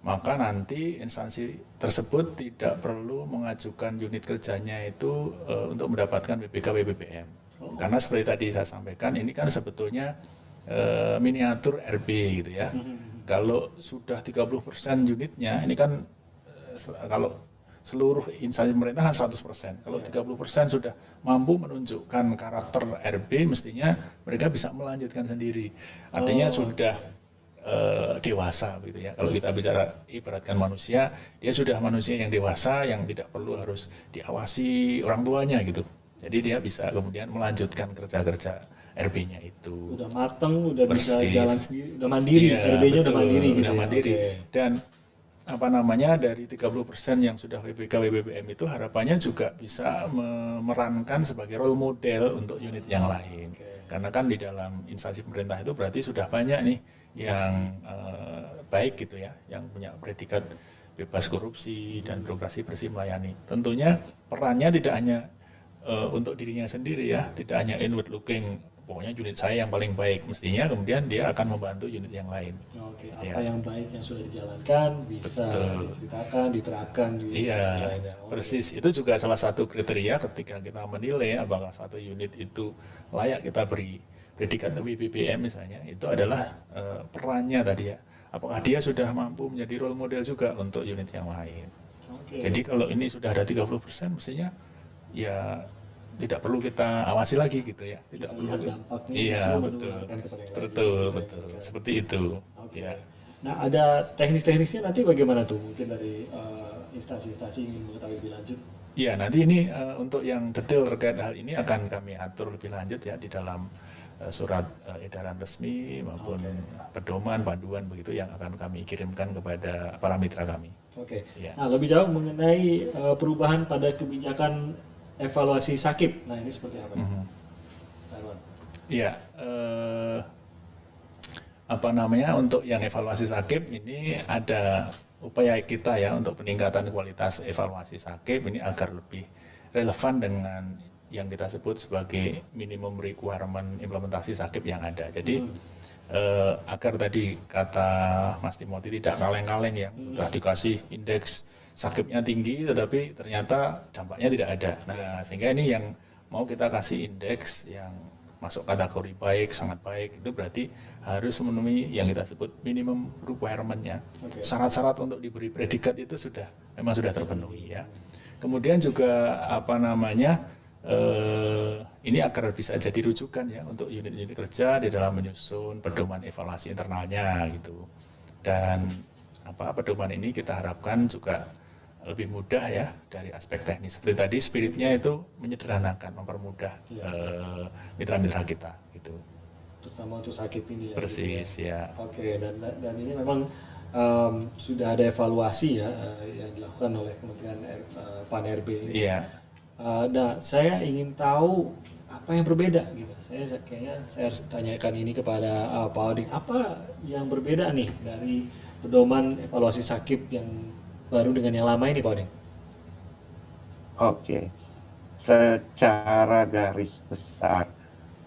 maka nanti instansi tersebut tidak perlu mengajukan unit kerjanya itu untuk mendapatkan WBK, WBBM. Karena seperti tadi saya sampaikan, ini kan sebetulnya miniatur RB gitu ya. Kalau sudah 30% unitnya, ini kan kalau seluruh instansi pemerintah 100%. Kalau 30% sudah mampu menunjukkan karakter RB, mestinya mereka bisa melanjutkan sendiri. Artinya sudah dewasa gitu ya. Kalau kita bicara ibaratkan manusia, dia sudah manusia yang dewasa, yang tidak perlu harus diawasi orang tuanya gitu. Jadi dia bisa kemudian melanjutkan kerja-kerja RB-nya itu. Udah mateng, udah bisa Persis. jalan sendiri, udah mandiri, Iya, RB-nya udah betul, mandiri gitu. udah Ya? mandiri. Oke. Dan dari 30% yang sudah WBK, WBBM itu harapannya juga bisa memerankan sebagai role model untuk unit yang lain. Karena kan di dalam instansi pemerintah itu berarti sudah banyak nih yang baik gitu ya, yang punya predikat bebas korupsi dan birokrasi bersih melayani. Tentunya perannya tidak hanya untuk dirinya sendiri ya, tidak hanya inward looking, pokoknya unit saya yang paling baik, mestinya kemudian dia akan membantu unit yang lain. Oke, Ya. apa yang baik yang sudah dijalankan bisa Betul. diceritakan, diterapkan di Iya, lainnya. Oke. persis. Itu juga salah satu kriteria ketika kita menilai apakah satu unit itu layak kita beri predikat WBBM misalnya, itu adalah perannya tadi ya. Apakah dia sudah mampu menjadi role model juga untuk unit yang lain. Oke. Jadi kalau ini sudah ada 30%, mestinya ya tidak perlu kita awasi lagi gitu ya. Tidak Kita perlu. lihat dampaknya Iya, justru betul. menularkan kepada yang lain. Betul, Oke, betul. oke. Seperti itu. Oke. Ya. Nah, ada teknis-teknisnya nanti bagaimana tuh? Mungkin dari instansi-instansi ingin mengetahui lebih lanjut. Ya, nanti ini untuk yang detail terkait hal ini akan kami atur lebih lanjut ya di dalam surat edaran resmi maupun pedoman, panduan begitu yang akan kami kirimkan kepada para mitra kami. Oke. Ya. Nah, lebih jauh mengenai perubahan pada kebijakan evaluasi sakit. Nah, ini seperti apa? Pak Irwan? Ya, untuk yang evaluasi sakit ini ada upaya kita ya untuk peningkatan kualitas evaluasi sakit ini agar lebih relevan dengan yang kita sebut sebagai minimum requirement implementasi sakit yang ada. Jadi agar tadi kata Mas Timothy tidak kaleng-kaleng ya, sudah dikasih indeks sakitnya tinggi tetapi ternyata dampaknya tidak ada. Nah, sehingga ini yang mau kita kasih indeks yang masuk kategori baik, sangat baik, itu berarti harus memenuhi yang kita sebut minimum requirement-nya. Oke. Syarat-syarat untuk diberi predikat itu memang sudah terpenuhi ya. Kemudian juga ini agar bisa jadi rujukan ya untuk unit-unit kerja di dalam menyusun pedoman evaluasi internalnya gitu. Dan pedoman ini kita harapkan juga lebih mudah ya dari aspek teknis. Seperti tadi spiritnya itu menyederhanakan, mempermudah mitra-mitra kita gitu. Terutama untuk sakit ini ya. Persis ya. Oke, dan ini memang sudah ada evaluasi ya yang dilakukan oleh Kementerian PAN RB ini. Iya. Nah, saya ingin tahu apa yang berbeda gitu. Saya harus tanyakan ini kepada Pak Oding. Apa yang berbeda nih dari pedoman evaluasi sakit yang baru dengan yang lama ini, Pak Oding? Oke, secara garis besar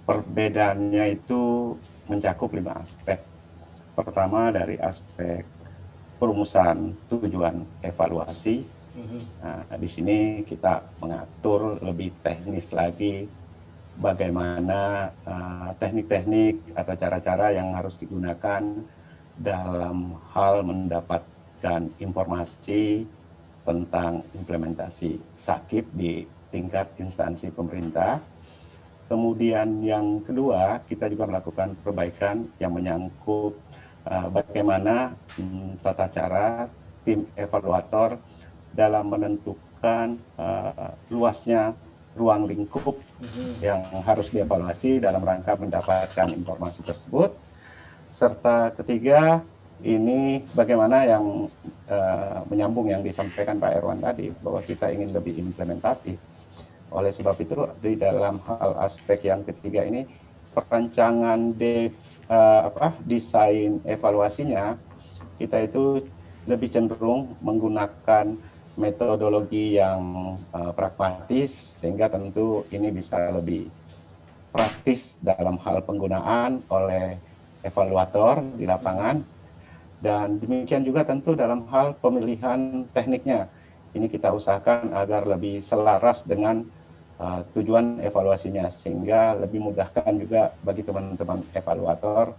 perbedaannya itu mencakup 5 aspek. Pertama dari aspek perumusan tujuan evaluasi. Nah, di sini kita mengatur lebih teknis lagi bagaimana teknik-teknik atau cara-cara yang harus digunakan dalam hal mendapatkan informasi tentang implementasi SAKIP di tingkat instansi pemerintah. Kemudian yang kedua, kita juga melakukan perbaikan yang menyangkut bagaimana tata cara tim evaluator dalam menentukan luasnya ruang lingkup yang harus dievaluasi dalam rangka mendapatkan informasi tersebut. Serta ketiga, ini bagaimana yang menyambung yang disampaikan Pak Irwan tadi, bahwa kita ingin lebih implementatif. Oleh sebab itu, di dalam hal aspek yang ketiga ini, perancangan desain evaluasinya kita itu lebih cenderung menggunakan metodologi yang pragmatis, sehingga tentu ini bisa lebih praktis dalam hal penggunaan oleh evaluator di lapangan, dan demikian juga tentu dalam hal pemilihan tekniknya. Ini kita usahakan agar lebih selaras dengan tujuan evaluasinya, sehingga lebih mudahkan juga bagi teman-teman evaluator,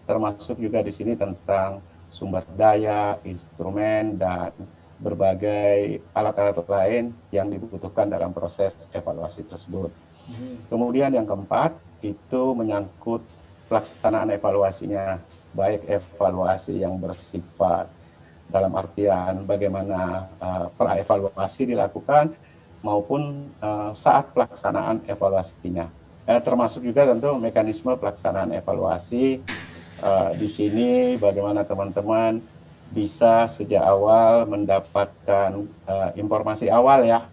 termasuk juga di sini tentang sumber daya, instrumen, dan berbagai alat-alat lain yang dibutuhkan dalam proses evaluasi tersebut. Kemudian yang keempat, itu menyangkut pelaksanaan evaluasinya, baik evaluasi yang bersifat dalam artian bagaimana pra-evaluasi dilakukan, maupun saat pelaksanaan evaluasinya. Termasuk juga tentu mekanisme pelaksanaan evaluasi. Di sini bagaimana teman-teman bisa sejak awal mendapatkan informasi awal ya,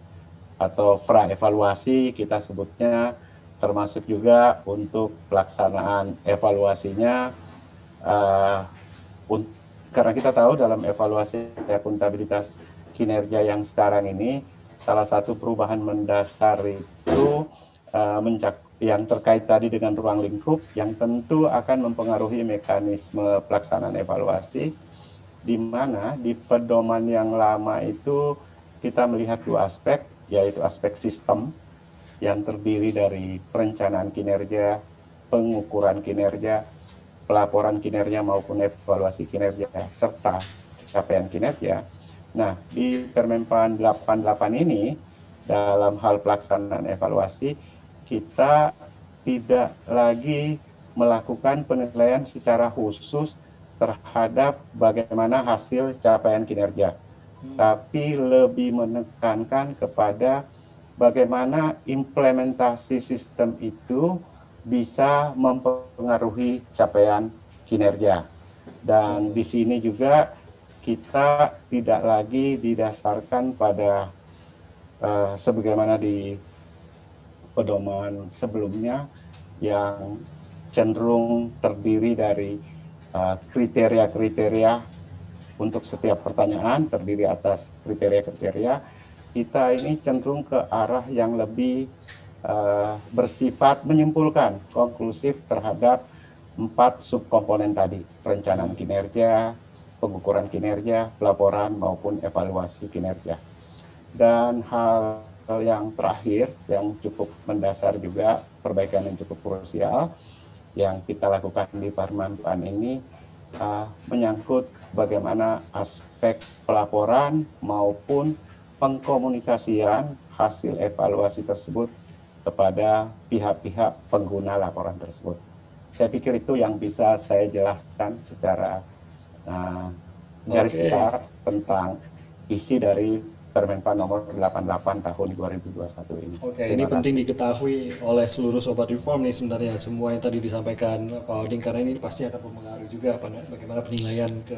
atau pra-evaluasi kita sebutnya, termasuk juga untuk pelaksanaan evaluasinya. Karena kita tahu dalam evaluasi akuntabilitas kinerja yang sekarang ini, salah satu perubahan mendasar itu yang terkait tadi dengan ruang lingkup, yang tentu akan mempengaruhi mekanisme pelaksanaan evaluasi, di mana di pedoman yang lama itu kita melihat dua aspek, yaitu aspek sistem yang terdiri dari perencanaan kinerja, pengukuran kinerja, pelaporan kinerja maupun evaluasi kinerja, serta capaian kinerja. Nah, di Permenpan 88 ini, dalam hal pelaksanaan evaluasi, kita tidak lagi melakukan penilaian secara khusus terhadap bagaimana hasil capaian kinerja, tapi lebih menekankan kepada bagaimana implementasi sistem itu bisa mempengaruhi capaian kinerja. Dan di sini juga kita tidak lagi didasarkan pada sebagaimana di pedoman sebelumnya yang cenderung terdiri dari kriteria-kriteria untuk setiap pertanyaan, terdiri atas kriteria-kriteria. Kita ini cenderung ke arah yang lebih bersifat menyimpulkan, konklusif terhadap 4 subkomponen tadi: perencanaan kinerja, pengukuran kinerja, pelaporan maupun evaluasi kinerja. Dan hal yang terakhir yang cukup mendasar juga, perbaikan yang cukup krusial yang kita lakukan di Permenpan ini menyangkut bagaimana aspek pelaporan maupun pengkomunikasian hasil evaluasi tersebut kepada pihak-pihak pengguna laporan tersebut. Saya pikir itu yang bisa saya jelaskan secara garis besar tentang isi dari Permenpan nomor 88 tahun 2021 ini. Oke, ini penting diketahui oleh seluruh Sobat Reform nih sebenarnya, semua yang tadi disampaikan Pak Oding, karena ini pasti akan mempengaruhi juga bagaimana penilaian ke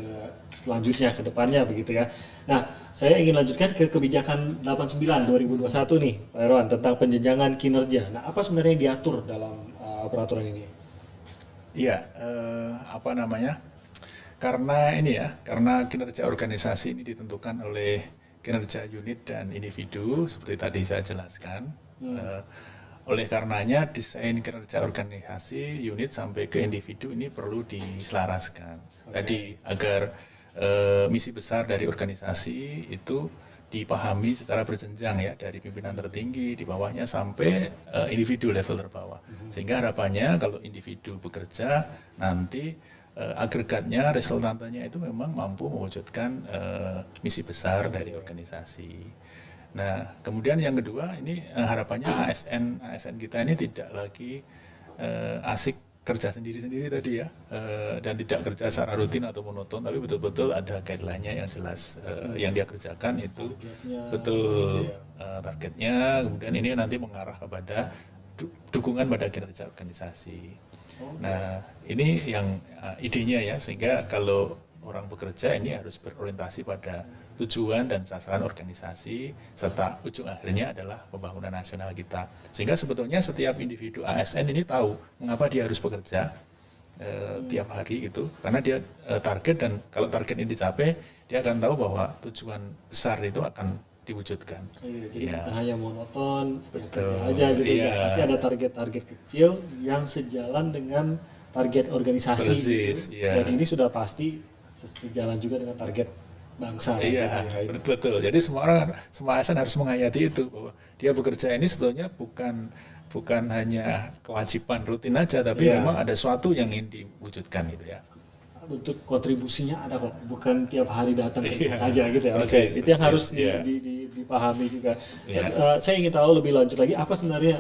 selanjutnya, ke depannya begitu ya. Nah, saya ingin lanjutkan ke kebijakan 89 2021 nih, Pak Erwan, tentang penjenjangan kinerja. Nah, apa sebenarnya yang diatur dalam peraturan ini? Iya, karena ini ya, karena kinerja organisasi ini ditentukan oleh kinerja unit dan individu, seperti tadi saya jelaskan. Oleh karenanya desain kinerja organisasi, unit sampai ke individu ini perlu diselaraskan. Tadi agar misi besar dari organisasi itu dipahami secara berjenjang ya, dari pimpinan tertinggi di bawahnya sampai individu level terbawah. Sehingga harapannya kalau individu bekerja nanti agregatnya, resultantanya itu memang mampu mewujudkan misi besar dari organisasi. Nah, kemudian yang kedua ini harapannya ASN kita ini tidak lagi asik kerja sendiri-sendiri tadi ya, dan tidak kerja secara rutin atau monoton, tapi betul-betul ada guideline-nya yang jelas yang dia kerjakan itu betul targetnya. Kemudian ini nanti mengarah kepada dukungan pada kinerja organisasi. Nah, ini yang idenya ya, sehingga kalau orang bekerja ini harus berorientasi pada tujuan dan sasaran organisasi, serta ujung akhirnya adalah pembangunan nasional kita. Sehingga sebetulnya setiap individu ASN ini tahu mengapa dia harus bekerja, tiap hari gitu, karena dia target, dan kalau target ini dicapai dia akan tahu bahwa tujuan besar itu akan diwujudkan. Jadi Iya. bukan hanya monoton, ya Betul. kerja aja gitu Iya. ya, tapi ada target-target kecil yang sejalan dengan target organisasi Persis, gitu. iya. Dan ini sudah pasti sejalan juga dengan target bangsa. Iya, gitu ya. betul. Jadi semua ASN harus menghayati itu, bahwa dia bekerja ini sebetulnya bukan hanya kewajiban rutin aja, tapi Iya. memang ada sesuatu yang ingin diwujudkan gitu ya. Bentuk kontribusinya ada kok, bukan tiap hari datang Iya. saja gitu ya. Oke, Persis, itu yang harus iya. dipahami juga. Iya. Saya ingin tahu lebih lanjut lagi apa sebenarnya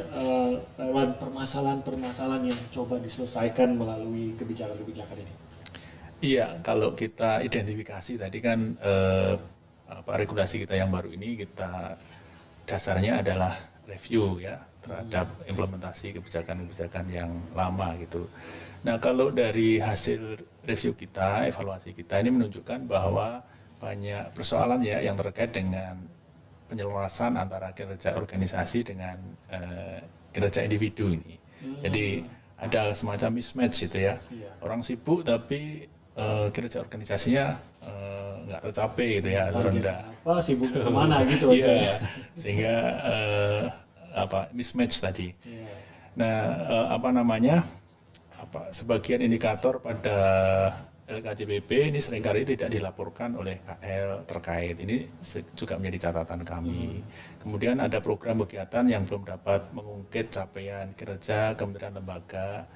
permasalahan-permasalahan yang coba diselesaikan melalui kebijakan-kebijakan ini. Iya, kalau kita identifikasi tadi kan regulasi kita yang baru ini, kita dasarnya adalah review ya terhadap implementasi kebijakan-kebijakan yang lama gitu. Nah, kalau dari hasil review kita, evaluasi kita ini menunjukkan bahwa banyak persoalan ya yang terkait dengan penyelarasan antara kinerja organisasi dengan kinerja individu ini. Jadi ada semacam mismatch gitu ya. Iya. Orang sibuk tapi kinerja organisasinya nggak tercapai gitu ya, atau Target rendah. apa, sibuk kemana gitu aja. Iya, sehingga mismatch tadi. Iya. Nah, sebagian indikator pada LKJBP ini seringkali tidak dilaporkan oleh KL terkait. Ini juga menjadi catatan kami. Kemudian ada program kegiatan yang belum dapat mengungkit capaian kinerja kementerian lembaga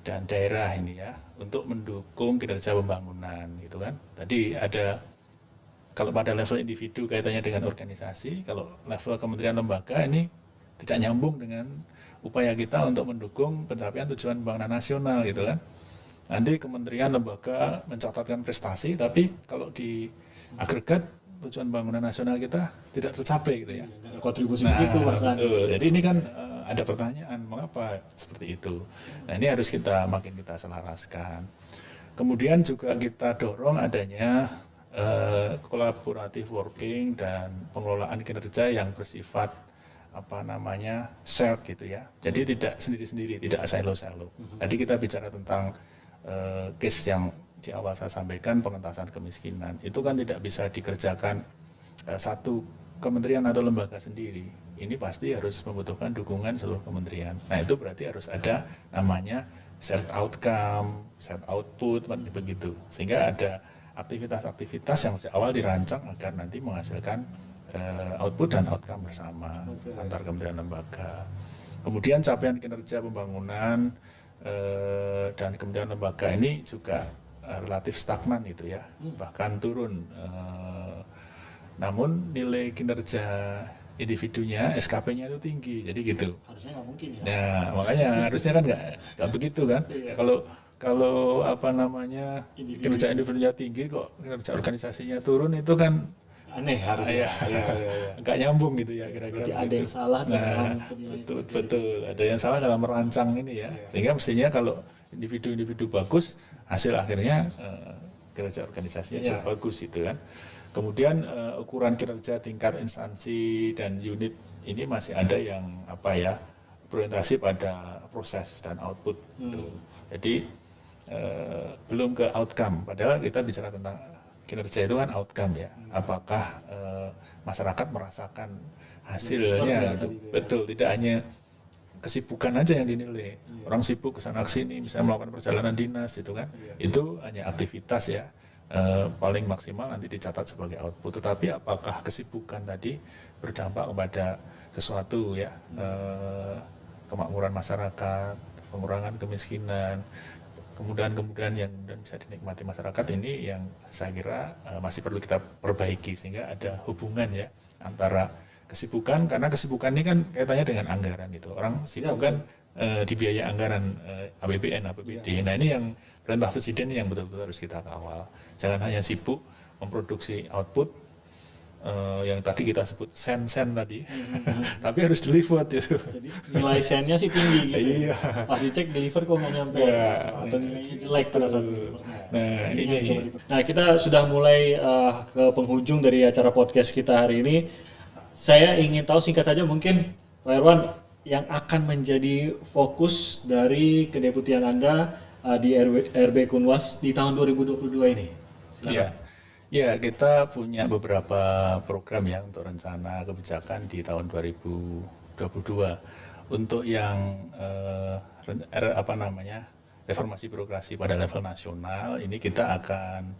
dan daerah ini ya, untuk mendukung kinerja pembangunan gitu kan. Tadi ada, kalau pada level individu kaitannya dengan organisasi, kalau level kementerian lembaga ini tidak nyambung dengan upaya kita untuk mendukung pencapaian tujuan pembangunan nasional gitu kan. Nanti kementerian lembaga mencatatkan prestasi, tapi kalau di agregat tujuan pembangunan nasional kita tidak tercapai gitu ya. Kontribusi di situ bahkan. Betul. Jadi ini kan ada pertanyaan mengapa seperti itu. Nah, ini harus makin kita selaraskan. Kemudian juga kita dorong adanya kolaboratif working dan pengelolaan kinerja yang bersifat shared gitu ya. Jadi tidak sendiri-sendiri, tidak silo-silo. Tadi kita bicara tentang case yang di awal saya sampaikan, pengentasan kemiskinan. Itu kan tidak bisa dikerjakan satu kementerian atau lembaga sendiri. Ini pasti harus membutuhkan dukungan seluruh kementerian. Nah, itu berarti harus ada namanya shared outcome, shared output, begitu. Sehingga ada aktivitas-aktivitas yang sejak awal dirancang agar nanti menghasilkan output dan outcome bersama antar kementerian lembaga. Kemudian capaian kinerja pembangunan dan kementerian lembaga ini juga relatif stagnan gitu ya, bahkan turun. Namun nilai kinerja individunya, SKP-nya itu tinggi, jadi gitu. Harusnya nggak mungkin ya. Nah, makanya harusnya kan nggak begitu kan. Iya. Kalau kinerja individunya tinggi kok kinerja organisasinya turun, itu kan Aneh harusnya. nggak nyambung gitu ya kira-kira. Berarti ada begitu. yang salah dalam Betul, ada yang salah dalam merancang ini ya. Sehingga mestinya kalau individu-individu bagus, hasil akhirnya kinerja organisasinya juga bagus gitu kan. Kemudian ukuran kinerja tingkat instansi dan unit ini masih ada yang berorientasi pada proses dan output. Jadi belum ke outcome. Padahal kita bicara tentang kinerja itu kan outcome ya. Apakah masyarakat merasakan hasilnya gitu. Betul, tidak hanya kesibukan aja yang dinilai. Orang sibuk kesana kesini, misalnya melakukan perjalanan dinas itu kan. Itu hanya aktivitas ya. Paling maksimal nanti dicatat sebagai output. Tetapi apakah kesibukan tadi berdampak kepada sesuatu ya, kemakmuran masyarakat, pengurangan kemiskinan, kemudahan-kemudahan yang bisa dinikmati masyarakat, ini yang saya kira masih perlu kita perbaiki, sehingga ada hubungan ya antara kesibukan, karena kesibukan ini kan kaitannya dengan anggaran itu. Orang sibuk kan dibiayai anggaran APBN, APBD. Nah, ini yang perintah presiden yang betul-betul harus kita kawal. Jangan hanya sibuk memproduksi output yang tadi kita sebut sen-sen tadi, tapi harus delivered itu. Jadi nilai sennya sih tinggi gitu. Iya. Pas dicek deliver kok nggak nyampe atau nilainya jelek pada saat deliver. Nah, ini. Nah, kita sudah mulai ke penghujung dari acara podcast kita hari ini. Saya ingin tahu singkat saja mungkin Pak Irwan, yang akan menjadi fokus dari kedeputian Anda di RB Kunwas di tahun 2022 ini? Iya, ya kita punya beberapa program ya untuk rencana kebijakan di tahun 2022. Untuk yang reformasi birokrasi pada level nasional, ini kita akan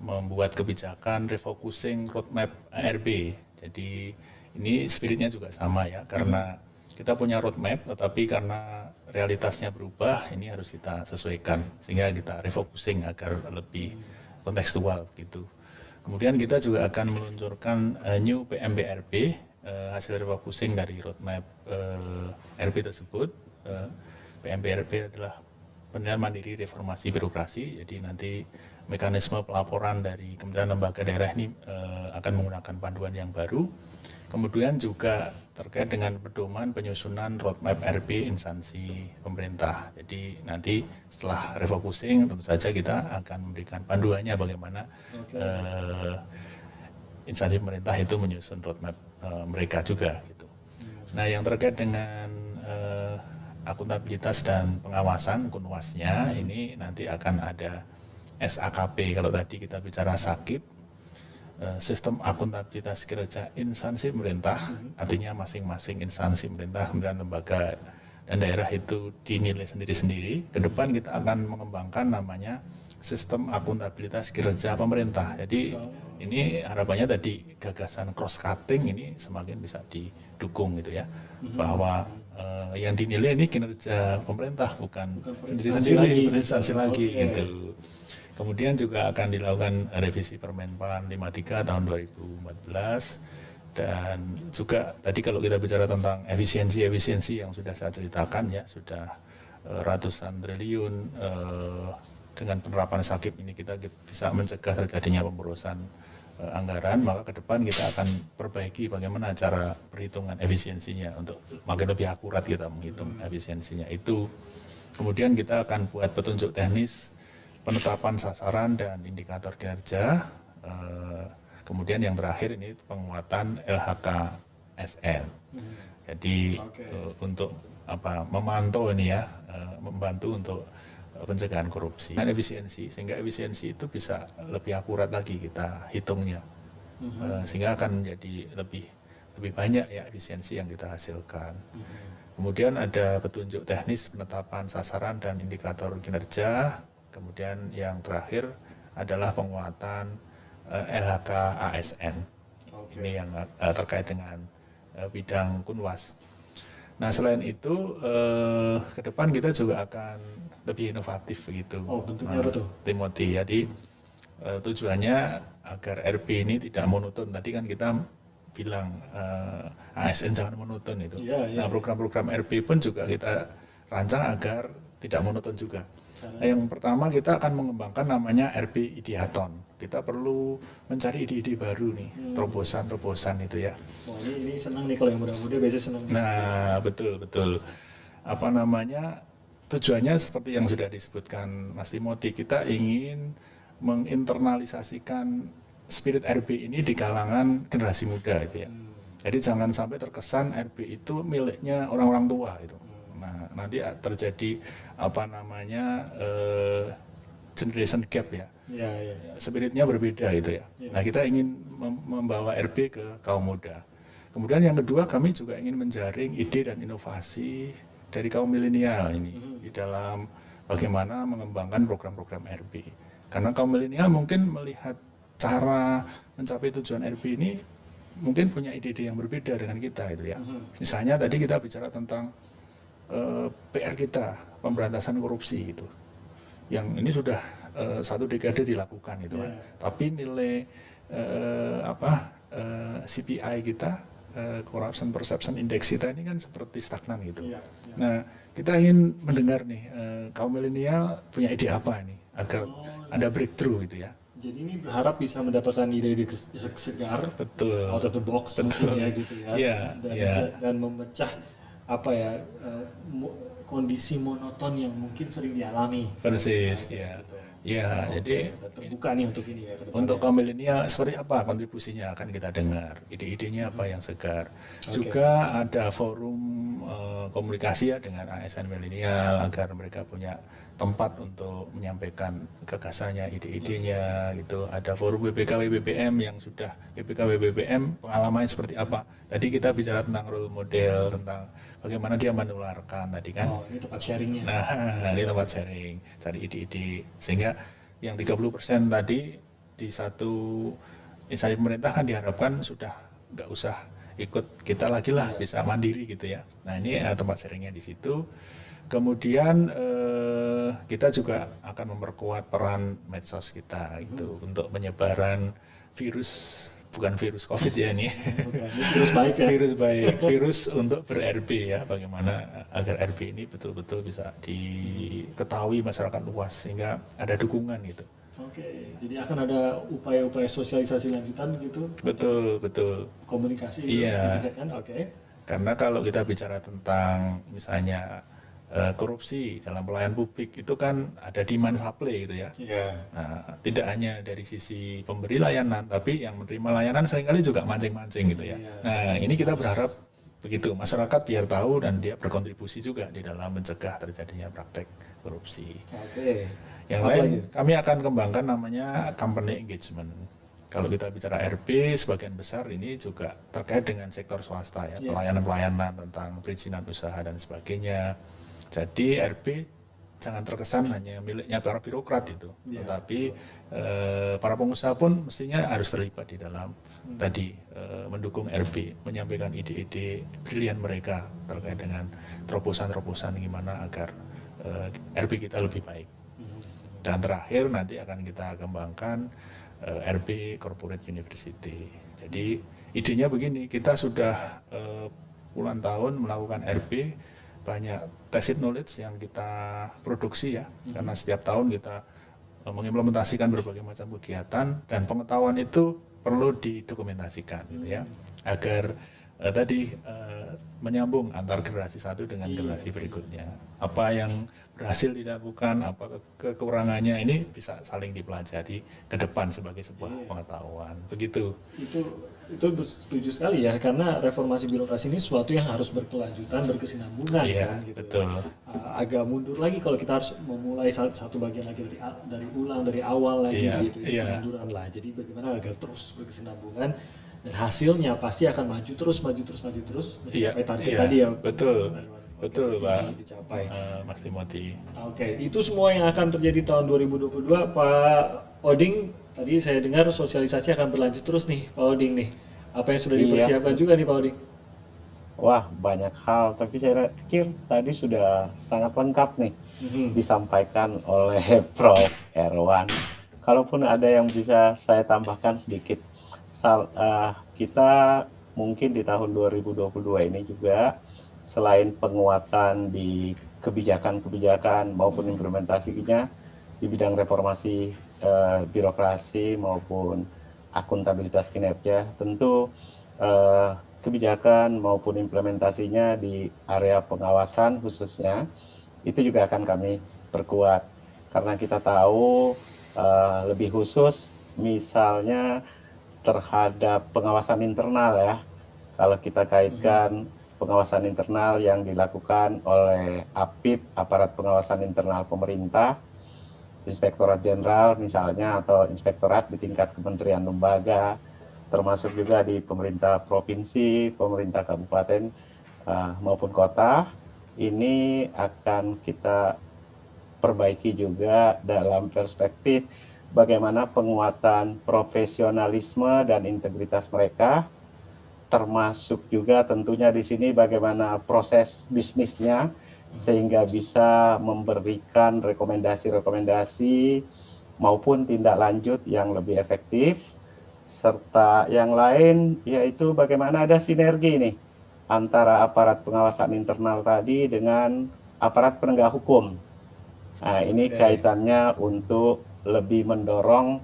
membuat kebijakan refocusing roadmap ARB. Jadi ini spiritnya juga sama ya, karena kita punya roadmap, tetapi karena realitasnya berubah, ini harus kita sesuaikan sehingga kita refocusing agar lebih kontekstual gitu. Kemudian kita juga akan meluncurkan new PMBRB, hasil refocusing dari roadmap RB tersebut. PMBRB adalah Penilaian Mandiri Reformasi Birokrasi, jadi nanti mekanisme pelaporan dari Kementerian Lembaga Daerah ini akan menggunakan panduan yang baru. Kemudian juga terkait dengan pedoman penyusunan roadmap RB instansi pemerintah. Jadi nanti setelah refocusing tentu saja kita akan memberikan panduannya bagaimana instansi pemerintah itu menyusun roadmap mereka juga gitu. Nah, yang terkait dengan akuntabilitas dan pengawasan Kunwasnya, ini nanti akan ada SAKP. Kalau tadi kita bicara SAKIP, sistem akuntabilitas kinerja instansi pemerintah, artinya masing-masing instansi pemerintah, kemudian lembaga dan daerah itu dinilai sendiri-sendiri. Ke depan kita akan mengembangkan namanya sistem akuntabilitas kinerja pemerintah. Jadi ini harapannya tadi gagasan cross cutting ini semakin bisa didukung gitu ya, bahwa yang dinilai ini kinerja pemerintah, bukan sendiri-sendiri instansi lagi gitu. Kemudian juga akan dilakukan revisi Permenpan 53 tahun 2014, dan juga tadi kalau kita bicara tentang efisiensi yang sudah saya ceritakan ya, sudah ratusan triliun, dengan penerapan SAKIP ini kita bisa mencegah terjadinya pemborosan anggaran. Maka ke depan kita akan perbaiki bagaimana cara perhitungan efisiensinya untuk makin lebih akurat kita menghitung efisiensinya itu. Kemudian kita akan buat petunjuk teknis penetapan sasaran dan indikator kinerja. Kemudian yang terakhir ini penguatan LHKSN. Jadi untuk memantau ini ya, membantu untuk pencegahan korupsi dan efisiensi, sehingga efisiensi itu bisa lebih akurat lagi kita hitungnya, sehingga akan menjadi lebih banyak ya efisiensi yang kita hasilkan. Kemudian ada petunjuk teknis penetapan sasaran dan indikator kinerja. Kemudian yang terakhir adalah penguatan LHK ASN. Ini yang terkait dengan bidang Kunwas. Nah, selain itu ke depan kita juga akan lebih inovatif begitu. Bentuknya apa tuh? Timothy. Jadi tujuannya agar RP ini tidak monoton. Tadi kan kita bilang ASN jangan monoton itu. Nah, program-program RP pun juga kita rancang agar tidak monoton juga. Nah, yang pertama kita akan mengembangkan namanya RP Ideaton. Kita perlu mencari ide-ide baru nih, terobosan-terobosan itu ya. Ini senang nih kalau yang muda-muda biasanya senang. Nah, betul. Tujuannya seperti yang sudah disebutkan Mas Timothy, kita ingin menginternalisasikan spirit RP ini di kalangan generasi muda itu ya. Jadi jangan sampai terkesan RP itu miliknya orang-orang tua itu. Nah, nanti terjadi generation gap ya. Spiritnya berbeda gitu ya. Nah, kita ingin membawa RP ke kaum muda. Kemudian yang kedua, kami juga ingin menjaring ide dan inovasi dari kaum milenial ini di dalam bagaimana mengembangkan program-program RP. Karena kaum milenial mungkin melihat cara mencapai tujuan RP ini mungkin punya ide-ide yang berbeda dengan kita itu ya. Misalnya tadi kita bicara tentang PR kita, pemberantasan korupsi gitu. Yang ini sudah 1 dekade dilakukan gitu kan. Tapi nilai CPI kita, Corruption Perception Index kita ini kan seperti stagnan gitu. Nah, kita ingin mendengar nih kaum milenial punya ide apa nih agar ada breakthrough gitu ya. Jadi ini berharap bisa mendapatkan ide-ide segar, betul, out of the box mungkin ya gitu ya. Dan memecah kondisi monoton yang mungkin sering dialami. Persis, ya. Ya, jadi terbuka nih untuk ini ya. Untuk kaum milenial seperti apa kontribusinya akan kita dengar, ide-idenya apa yang segar. Juga ada forum komunikasi ya dengan ASN milenial agar mereka punya tempat untuk menyampaikan gagasannya, ide-idenya gitu. Ada forum BPKW BBM yang sudah BPKW BBM pengalamannya seperti apa. Tadi kita bicara tentang role model, tentang bagaimana dia menularkan tadi kan. Oh, ini tempat sharingnya. Nah, ini tempat sharing, cari ide-ide. Sehingga yang 30% tadi di satu instansi pemerintah kan diharapkan sudah nggak usah ikut kita lagi lah, bisa mandiri gitu ya. Nah, ini tempat sharingnya di situ. Kemudian kita juga akan memperkuat peran medsos kita itu untuk penyebaran virus, bukan virus COVID ya ini. Virus baik ya. Virus baik, virus untuk ber-RB ya, bagaimana agar RB ini betul-betul bisa diketahui masyarakat luas sehingga ada dukungan gitu. Oke, jadi akan ada upaya-upaya sosialisasi lanjutan gitu. Betul. Komunikasi. Iya. Kan? Oke. Karena kalau kita bicara tentang misalnya korupsi dalam pelayanan publik itu kan ada demand supply gitu ya. Iya. Nah, tidak hanya dari sisi pemberi layanan, tapi yang menerima layanan seringkali juga mancing-mancing gitu ya. Iya. Nah, ini kita berharap begitu masyarakat biar tahu dan dia berkontribusi juga di dalam mencegah terjadinya praktek korupsi. Oke. Yang Apa lain lagi? kami akan kembangkan namanya company engagement. Kalau kita bicara RP, sebagian besar ini juga terkait dengan sektor swasta ya, Iya. pelayanan-pelayanan tentang perizinan usaha dan sebagainya. Jadi RP jangan terkesan hanya miliknya para birokrat itu, Iya. tetapi para pengusaha pun mestinya harus terlibat di dalam tadi mendukung RP, menyampaikan ide-ide brilian mereka terkait dengan terobosan-terobosan gimana agar RP kita lebih baik. Dan terakhir nanti akan kita kembangkan RP Corporate University. Jadi idenya begini, kita sudah puluhan tahun melakukan RP, banyak tacit knowledge yang kita produksi ya, karena setiap tahun kita mengimplementasikan berbagai macam kegiatan dan pengetahuan itu perlu didokumentasikan gitu ya, agar tadi menyambung antar generasi satu dengan generasi berikutnya. Apa yang berhasil dilakukan, apa kekurangannya, ini bisa saling dipelajari ke depan sebagai sebuah pengetahuan. Begitu. Itu setuju sekali ya, karena reformasi birokrasi ini sesuatu yang harus berkelanjutan, berkesinambungan Iya, kan gitu. betul. Agak mundur lagi kalau kita harus memulai satu bagian lagi dari awal lagi Iya, gitu. iya. Kemunduran lah. Jadi bagaimana agar terus berkesinambungan dan hasilnya pasti akan maju terus mencapai target iya, tadi ya. betul Pak Dicapai. Mas Timothy. Oke, itu semua yang akan terjadi tahun 2022, Pak Oding. Tadi saya dengar sosialisasi akan berlanjut terus nih, Pak Oding nih. Apa yang sudah dipersiapkan juga nih, Pak Oding? Wah, banyak hal, tapi saya pikir tadi sudah sangat lengkap nih disampaikan oleh Prof. Erwan. Kalaupun ada yang bisa saya tambahkan sedikit, kita mungkin di tahun 2022 ini juga selain penguatan di kebijakan-kebijakan maupun implementasinya di bidang reformasi birokrasi maupun akuntabilitas kinerja, tentu kebijakan maupun implementasinya di area pengawasan khususnya itu juga akan kami perkuat, karena kita tahu lebih khusus misalnya terhadap pengawasan internal ya, kalau kita kaitkan pengawasan internal yang dilakukan oleh APIP, Aparat Pengawasan Internal Pemerintah, Inspektorat Jenderal misalnya, atau inspektorat di tingkat kementerian lembaga, termasuk juga di pemerintah provinsi, pemerintah kabupaten maupun kota, ini akan kita perbaiki juga dalam perspektif bagaimana penguatan profesionalisme dan integritas mereka, termasuk juga tentunya di sini bagaimana proses bisnisnya sehingga bisa memberikan rekomendasi-rekomendasi maupun tindak lanjut yang lebih efektif, serta yang lain yaitu bagaimana ada sinergi nih antara aparat pengawasan internal tadi dengan aparat penegak hukum. Nah, ini kaitannya untuk lebih mendorong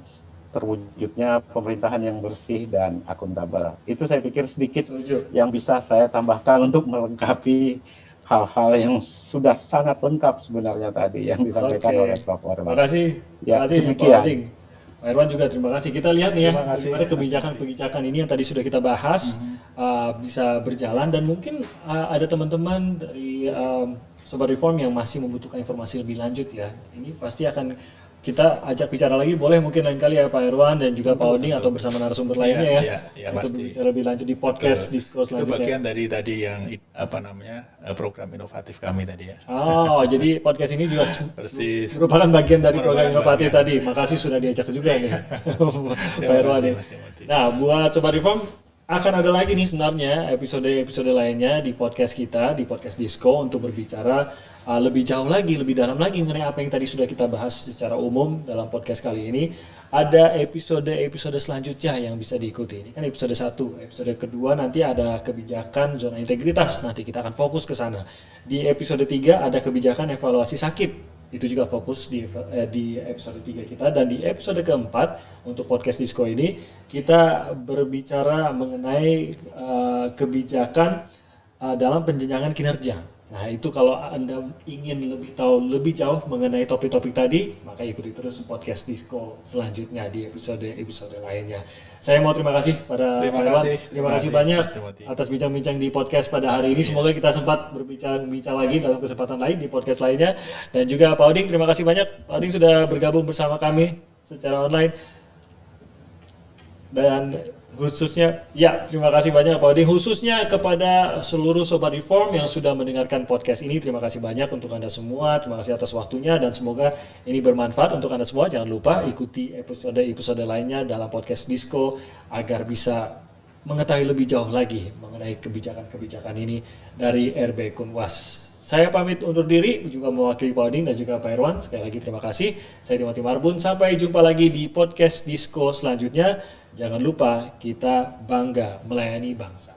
terwujudnya pemerintahan yang bersih dan akuntabel. Itu saya pikir sedikit yang bisa saya tambahkan untuk melengkapi hal-hal yang sudah sangat lengkap sebenarnya tadi yang disampaikan oleh Prof. Erwan. Terima kasih. Ya, Terima kasih demikian. Pak Oding. Pak Erwan juga terima kasih. Kita lihat nih ya, Terima kasih. bagaimana kebijakan-kebijakan ini yang tadi sudah kita bahas bisa berjalan, dan mungkin ada teman-teman dari Sobat Reform yang masih membutuhkan informasi lebih lanjut ya, ini pasti akan kita ajak bicara lagi, boleh mungkin lain kali ya Pak Irwan dan juga Pak Oding atau bersama narasumber lainnya ya, untuk pasti. berbicara lebih lanjut di podcast Disko Itu selanjutnya. bagian dari tadi yang program inovatif kami tadi ya. Oh, jadi podcast ini juga Persis. merupakan bagian dari program Merupakan inovatif bagian. tadi. Makasih sudah diajak juga nih Pak Irwan. kasih, Mas Timothy. Nah, buat Sobat Reform akan ada lagi nih sebenarnya episode-episode lainnya di podcast kita, di podcast Disko untuk berbicara lebih jauh lagi, lebih dalam lagi mengenai apa yang tadi sudah kita bahas secara umum dalam podcast kali ini. Ada episode-episode selanjutnya yang bisa diikuti. Ini kan episode 1. Episode kedua nanti ada kebijakan zona integritas. Nanti kita akan fokus ke sana. Di episode 3 ada kebijakan evaluasi sakit. Itu juga fokus di episode 3 kita. Dan di episode keempat untuk podcast Disko ini kita berbicara mengenai kebijakan dalam penjenjangan kinerja. Nah, itu kalau Anda ingin lebih tahu lebih jauh mengenai topik-topik tadi, maka ikuti terus podcast Disko selanjutnya di episode lainnya. Saya mau terima kasih pada Pak Irwan. Terima kasih banyak atas bincang-bincang di podcast pada hari ini. Semoga kita sempat berbincang lagi dalam kesempatan lain di podcast lainnya. Dan juga Pak Oding, terima kasih banyak. Pak Oding sudah bergabung bersama kami secara online. Dan khususnya, terima kasih banyak Pak Oding, khususnya kepada seluruh Sobat Reform yang sudah mendengarkan podcast ini. Terima kasih banyak untuk Anda semua, terima kasih atas waktunya dan semoga ini bermanfaat untuk Anda semua. Jangan lupa ikuti episode lainnya dalam podcast Disko agar bisa mengetahui lebih jauh lagi mengenai kebijakan-kebijakan ini dari RB Kunwas. Saya pamit undur diri, juga mewakili Pak Oding dan juga Pak Irwan. Sekali lagi terima kasih. Saya Timothy Marbun. Sampai jumpa lagi di podcast Disko selanjutnya. Jangan lupa kita bangga melayani bangsa.